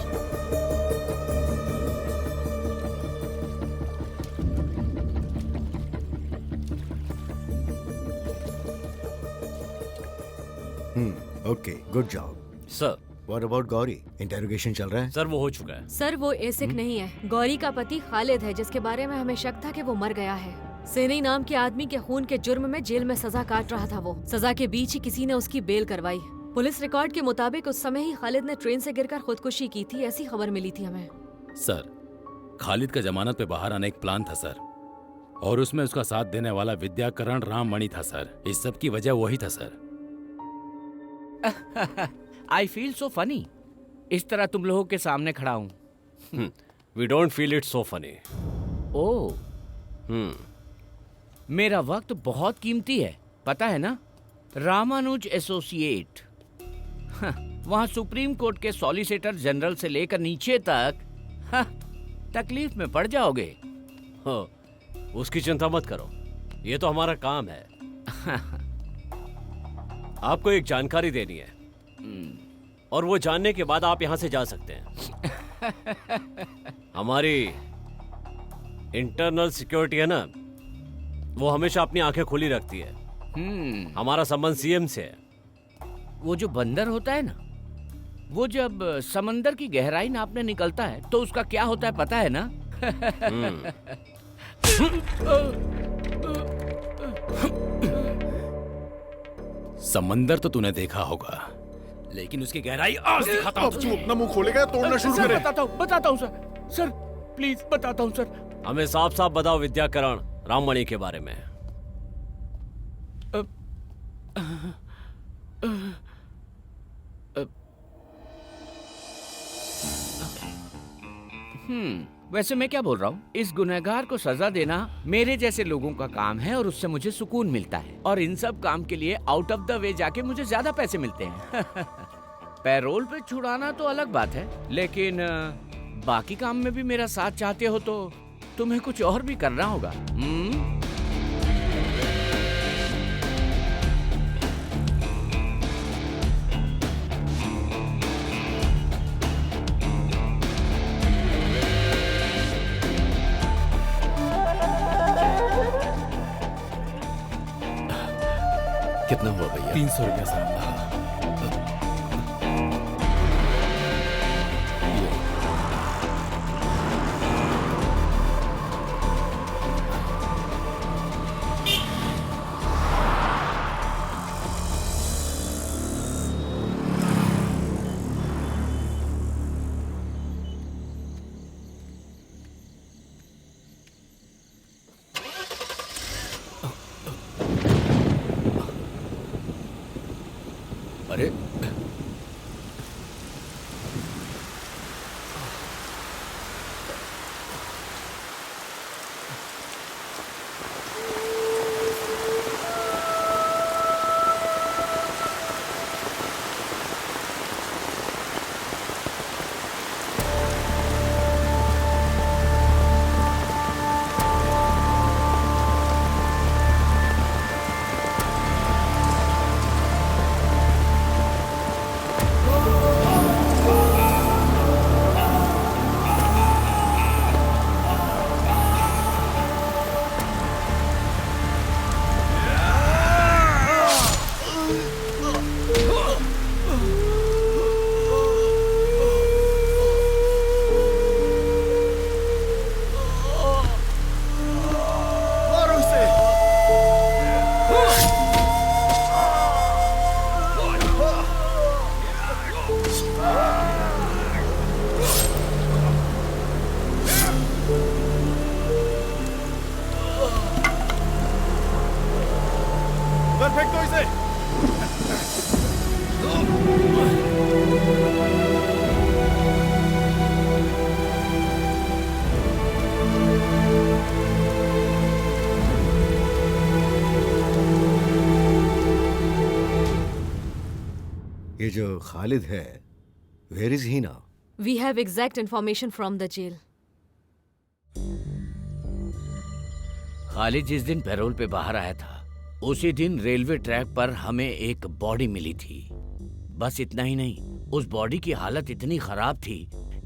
okay, good job sir. What about Gauri? Interrogation चल रहा है? सर वो हो चुका है। सर वो एसिक नहीं है, गौरी का पति खालिद है, जिसके बारे में हमें शक था कि वो मर गया है। सेनी नाम के आदमी के खून के जुर्म में जेल में सजा काट रहा था। वो सजा के बीच ही किसी ने उसकी बेल करवाई। पुलिस रिकॉर्ड के मुताबिक उस समय ही खालिद ने ट्रेन से गिरकर खुदकुशी की थी, ऐसी खबर मिली थी हमें। सर, खालिद का जमानत पे बाहर आने एक प्लान था सर, और उसमें उसका साथ देने वाला विद्याकरण राममणि था सर। इस सब की वजह वही था sir. I feel so funny, इस तरह तुम लोगों के सामने खड़ा हूं। We don't feel it so funny. Oh, मेरा वक्त बहुत कीमती है, पता है ना? रामानुज एसोसिएट, वहां सुप्रीम कोर्ट के सॉलिसिटर जनरल से लेकर नीचे तक तकलीफ में पड़ जाओगे। उसकी चिंता मत करो, ये तो हमारा काम है। आपको एक जानकारी देनी है और वो जानने के बाद आप यहां से जा सकते हैं। हमारी इंटरनल सिक्योरिटी है ना, वो हमेशा अपनी आंखें खुली रखती है। हमारा संबंध सीएम से है। वो जो बंदर होता है ना, वो जब समंदर की गहराई नापने निकलता है तो उसका क्या होता है पता है ना? समंदर तो तूने देखा होगा, लेकिन उसकी गहराई आज दिखाता हूं तुझे। अपना मुंह खोलेगा तोड़ना शुरू सर, करे। बताता हूँ सर। सर प्लीज बताता हूँ सर। हमें साफ साफ बताओ विद्याकरण राममणि के बारे में। वैसे मैं क्या बोल रहा हूँ, इस गुनहगार को सजा देना मेरे जैसे लोगों का काम है और उससे मुझे सुकून मिलता है। और इन सब काम के लिए आउट ऑफ द वे जाके मुझे ज्यादा पैसे मिलते हैं। पैरोल पे छुड़ाना तो अलग बात है, लेकिन बाकी काम में भी मेरा साथ चाहते हो तो तुम्हें कुछ और भी करना होगा। कितना हुआ भैया? 300 रुपया साहब। अरे फेंक दो इसे। ये जो खालिद है, where is he now? We have exact information from the jail. Khalid जिस दिन पैरोल पे बाहर आया था, उसी दिन रेलवे ट्रैक पर हमें एक बॉडी मिली थी। बस इतना ही नहीं, उस बॉडी की हालत इतनी खराब थी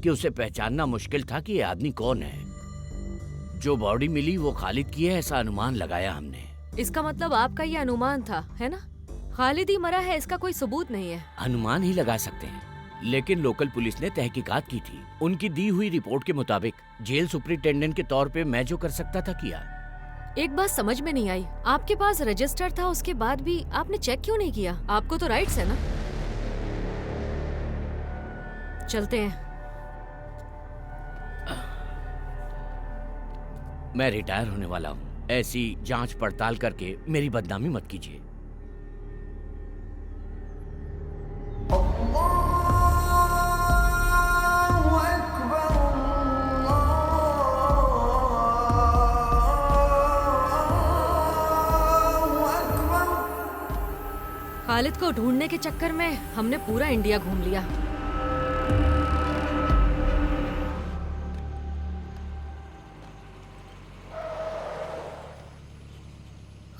कि उसे पहचानना मुश्किल था कि ये आदमी कौन है। जो बॉडी मिली वो खालिद की है, ऐसा अनुमान लगाया हमने। इसका मतलब आपका ये अनुमान था, है ना? खालिद ही मरा है, इसका कोई सबूत नहीं है। अनुमान ही लगा सकते हैं, लेकिन लोकल पुलिस ने तहकीकात की थी। उनकी दी हुई रिपोर्ट के मुताबिक जेल सुपरिटेंडेंट के तौर पे मैं जो कर सकता था किया। एक बात समझ में नहीं आई, आपके पास रजिस्टर था, उसके बाद भी आपने चेक क्यों नहीं किया? आपको तो राइट्स है ना? चलते हैं। मैं रिटायर होने वाला हूँ, ऐसी जांच पड़ताल करके मेरी बदनामी मत कीजिए। खालिद को ढूंढने के चक्कर में हमने पूरा इंडिया घूम लिया।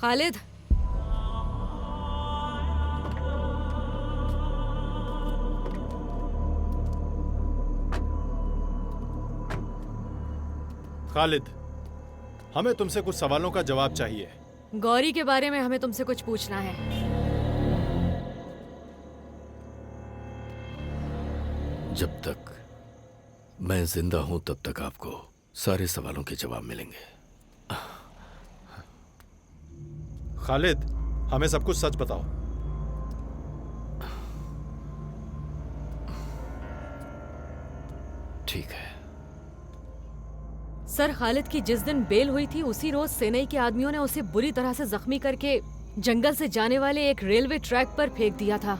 खालिद, खालिद, हमें तुमसे कुछ सवालों का जवाब चाहिए। गौरी के बारे में हमें तुमसे कुछ पूछना है। जब तक मैं जिंदा हूं तब तक आपको सारे सवालों के जवाब मिलेंगे। खालिद, हमें सब कुछ सच बताओ। ठीक है सर, खालिद की जिस दिन बेल हुई थी उसी रोज सेनेई के आदमियों ने उसे बुरी तरह से जख्मी करके जंगल से जाने वाले एक रेलवे ट्रैक पर फेंक दिया था।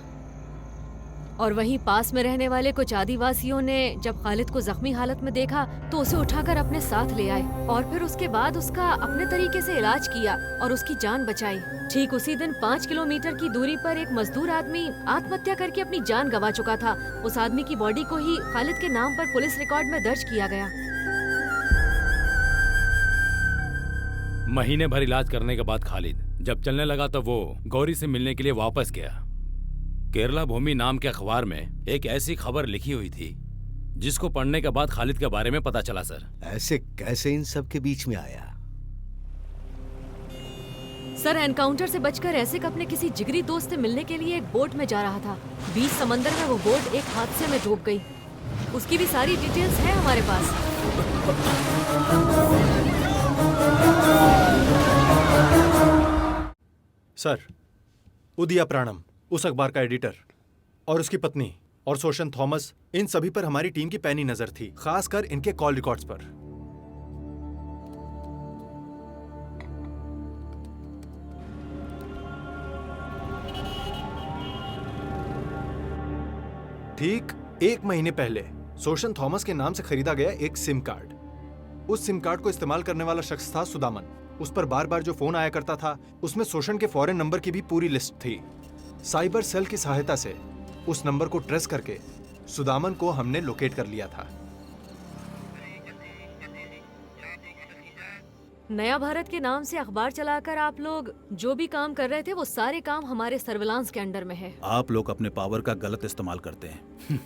और वहीं पास में रहने वाले कुछ आदिवासियों ने जब खालिद को जख्मी हालत में देखा तो उसे उठाकर अपने साथ ले आए और फिर उसके बाद उसका अपने तरीके से इलाज किया और उसकी जान बचाई। ठीक उसी दिन 5 किलोमीटर की दूरी पर एक मजदूर आदमी आत्महत्या करके अपनी जान गंवा चुका था। उस आदमी की बॉडी को ही खालिद के नाम पर पुलिस रिकॉर्ड में दर्ज किया गया। महीने भर इलाज करने के बाद खालिद जब चलने लगा तो वो गौरी से मिलने के लिए वापस गया। केरला भूमि नाम के अखबार में एक ऐसी खबर लिखी हुई थी जिसको पढ़ने के बाद खालिद के बारे में पता चला। सर, ऐसे कैसे इन सब के बीच में आया? सर, एनकाउंटर से बचकर ऐसिक अपने किसी जिगरी दोस्त से मिलने के लिए एक बोट में जा रहा था। बीच समंदर में वो बोट एक हादसे में डूब गई। उसकी भी सारी डिटेल्स है हमारे पास। सर, उदिया प्राणम, उस अखबार का एडिटर, और उसकी पत्नी और सोशन थॉमस, इन सभी पर हमारी टीम की पैनी नजर थी, खासकर इनके कॉल रिकॉर्ड्स पर। ठीक 1 महीने पहले सोशन थॉमस के नाम से खरीदा गया एक सिम कार्ड। उस सिम कार्ड को इस्तेमाल करने वाला शख्स था सुदामन। उस पर बार बार जो फोन आया करता था उसमें शोषण के फॉरेन नंबर की भी पूरी लिस्ट थी। साइबर सेल की सहायता से उस नंबर को ट्रेस करके सुदामन को हमने लोकेट कर लिया था। नया भारत के नाम से अखबार चलाकर आप लोग जो भी काम कर रहे थे वो सारे काम हमारे सर्विलांस के अंडर में है। आप लोग अपने पावर का गलत इस्तेमाल करते हैं।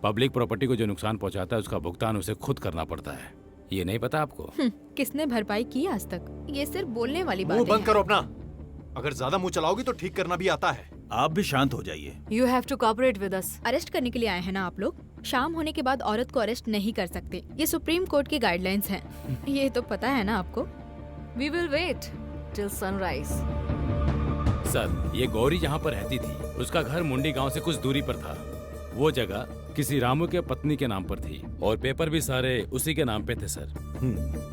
पब्लिक प्रॉपर्टी को जो नुकसान पहुंचाता है उसका भुगतान उसे खुद करना पड़ता है। ये नहीं पता आपको? किसने भरपाई की आज तक? ये सिर्फ बोलने वाली बात है। मुंह बंद करो अपना। अगर ज्यादा मुंह चलाओगी तो ठीक करना भी आता है। आप भी शांत हो जाइए। You have to cooperate with us. Arrest करने के लिए आए हैं ना आप लोग? शाम होने के बाद औरत को अरेस्ट नहीं कर सकते। ये सुप्रीम कोर्ट की गाइडलाइंस हैं। ये तो पता है ना आपको? We will wait till sunrise. Sir, ये गौरी जहाँ पर रहती थी उसका घर मुंडी गांव से कुछ दूरी पर था। वो जगह किसी रामू के पत्नी के नाम पर थी और पेपर भी सारे उसी के नाम पे थे। सर,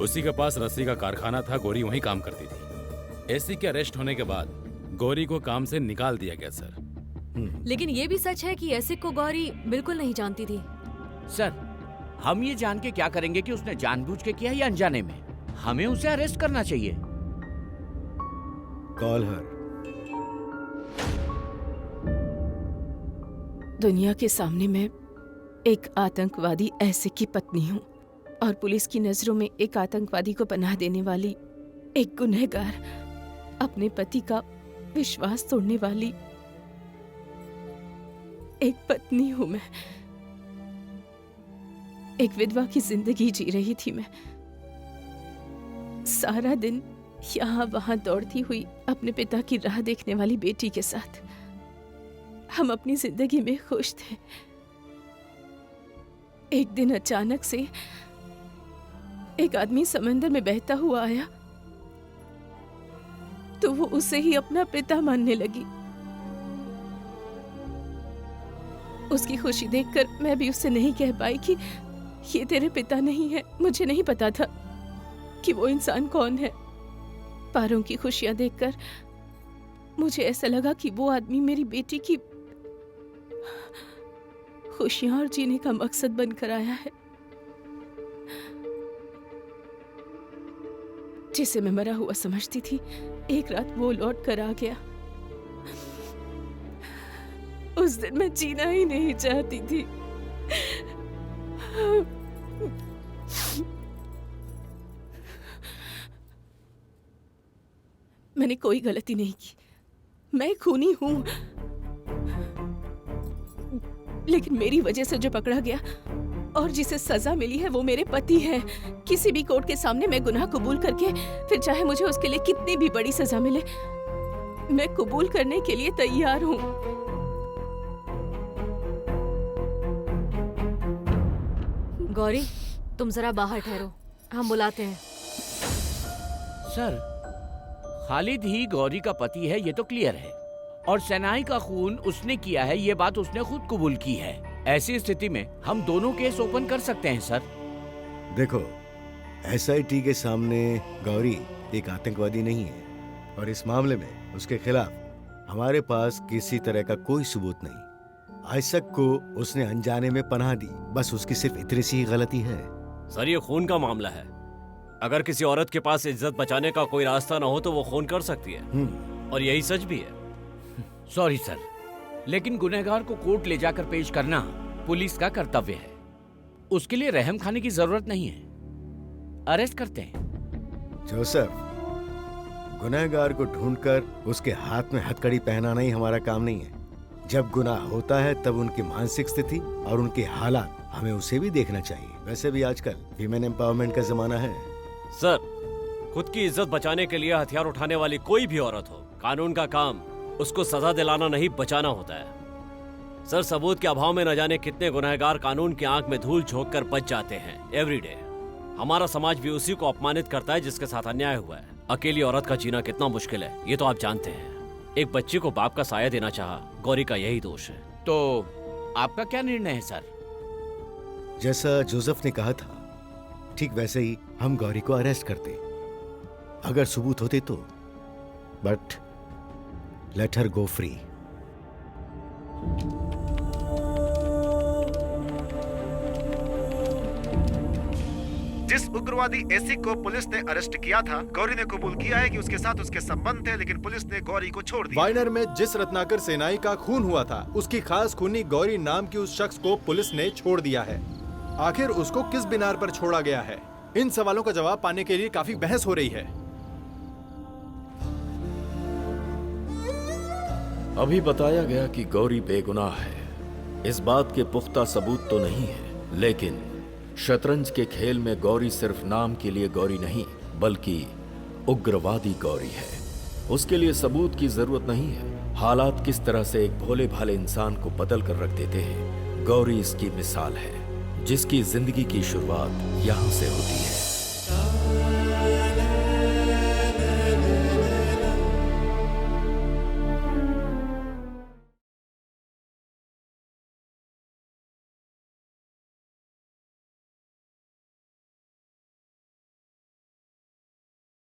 उसी के पास रस्सी का कारखाना था। गौरी वहीं काम करती थी। एसी के अरेस्ट होने के बाद गौरी को काम से निकाल दिया गया। सर, लेकिन ये भी सच है कि ऐसिक को गौरी बिल्कुल नहीं जानती थी। सर, हम ये जान के क्या करेंगे कि उसने जानबूझ के किया या अनजाने में? हमें उसे अरेस्ट करना चाहिए। Call her. दुनिया के सामने मैं एक आतंकवादी ऐसिक की पत्नी हूँ और पुलिस की नजरों में एक आतंकवादी को पनाह देने वाली एक गुनहगार, अपने पति का विश्वास तोड़ने वाली एक पत्नी हूँ मैं। एक विधवा की जिंदगी जी रही थी मैं। सारा दिन यहाँ वहां दौड़ती हुई अपने पिता की राह देखने वाली बेटी के साथ हम अपनी जिंदगी में खुश थे। एक दिन अचानक से एक आदमी समंदर में बहता हुआ आया तो वो उसे ही अपना पिता मानने लगी। उसकी खुशी देखकर मैं भी उससे नहीं कह पाई कि ये तेरे पिता नहीं है। मुझे नहीं पता था कि वो इंसान कौन है। पारों की खुशियां देखकर मुझे ऐसा लगा कि वो आदमी मेरी बेटी की खुशियां और जीने का मकसद बनकर आया है, जिसे मैं मरा हुआ समझती थी। एक रात वो लौट कर आ गया उस दिन मैं जीना ही नहीं चाहती थी। मैंने कोई गलती नहीं की, मैं खूनी हूं, लेकिन मेरी वजह से जो पकड़ा गया और जिसे सजा मिली है वो मेरे पति हैं। किसी भी कोर्ट के सामने मैं गुनाह कबूल करके, फिर चाहे मुझे उसके लिए कितनी भी बड़ी सजा मिले, मैं कबूल करने के लिए तैयार हूं। गौरी, तुम जरा बाहर ठहरो, हम बुलाते हैं। सर, खालिद ही गौरी का पति है, ये तो क्लियर है, और सेनाई का खून उसने किया है, ये बात उसने खुद कबूल की है। ऐसी स्थिति में हम दोनों केस ओपन कर सकते हैं सर। देखो, एसआईटी के सामने गौरी एक आतंकवादी नहीं है, और इस मामले में उसके खिलाफ हमारे पास किसी तरह का कोई सबूत नहीं। आयशक को उसने अनजाने में पनाह दी, बस उसकी सिर्फ इतनी सी ही गलती है। सर, ये खून का मामला है। अगर किसी औरत के पास इज्जत बचाने का कोई रास्ता ना हो तो वो खून कर सकती है, और यही सच भी है। सॉरी सर, लेकिन गुनहगार को कोर्ट ले जाकर पेश करना पुलिस का कर्तव्य है। उसके लिए रहम खाने की जरूरत नहीं है, अरेस्ट करते हैं। जोसेफ, गुनहगार को ढूंढकर उसके हाथ में हथकड़ी पहनाना ही हमारा काम नहीं है। जब गुनाह होता है तब उनकी मानसिक स्थिति और उनके हालात, हमें उसे भी देखना चाहिए। वैसे भी आजकल वीमेन एम्पावरमेंट का जमाना है। सर, खुद की इज्जत बचाने के लिए हथियार उठाने वाली कोई भी औरत हो, कानून का काम उसको सजा दिलाना नहीं, बचाना होता है। सर, सबूत के अभाव में न जाने कितने गुनहगार कानून की आंख में धूल झोंक कर बच जाते हैं एवरीडे। हमारा समाज भी उसी को अपमानित करता है जिसके साथ अन्याय हुआ है। अकेली औरत का जीना कितना मुश्किल है, ये तो आप जानते हैं। एक बच्ची को बाप का साया देना चाहा, गौरी का यही दोष है। तो आपका क्या निर्णय है सर? जैसा जोसेफ ने कहा था, ठीक वैसे ही हम गौरी को अरेस्ट करते, अगर सबूत होते तो, but let her go free. जिस उग्रवादी एसी को पुलिस ने अरेस्ट किया था, गौरी ने कबूल किया है कि उसके साथ उसके संबंध थे, लेकिन पुलिस ने गौरी को छोड़ दिया। वाइनर में जिस रत्नाकर सेनाई का खून हुआ था, उसकी खास खूनी गौरी नाम की उस शख्स को पुलिस ने छोड़ दिया है। आखिर उसको किस बिनार पर छोड़ा गया है, इन सवालों का जवाब पाने के लिए काफी बहस हो रही है। अभी बताया गया कि गौरी बेगुनाह है, इस बात के पुख्ता सबूत तो नहीं है, लेकिन शतरंज के खेल में गौरी सिर्फ नाम के लिए गौरी नहीं, बल्कि उग्रवादी गौरी है। उसके लिए सबूत की जरूरत नहीं है। हालात किस तरह से एक भोले भाले इंसान को बदल कर रख देते हैं, गौरी इसकी मिसाल है, जिसकी जिंदगी की शुरुआत यहां से होती है।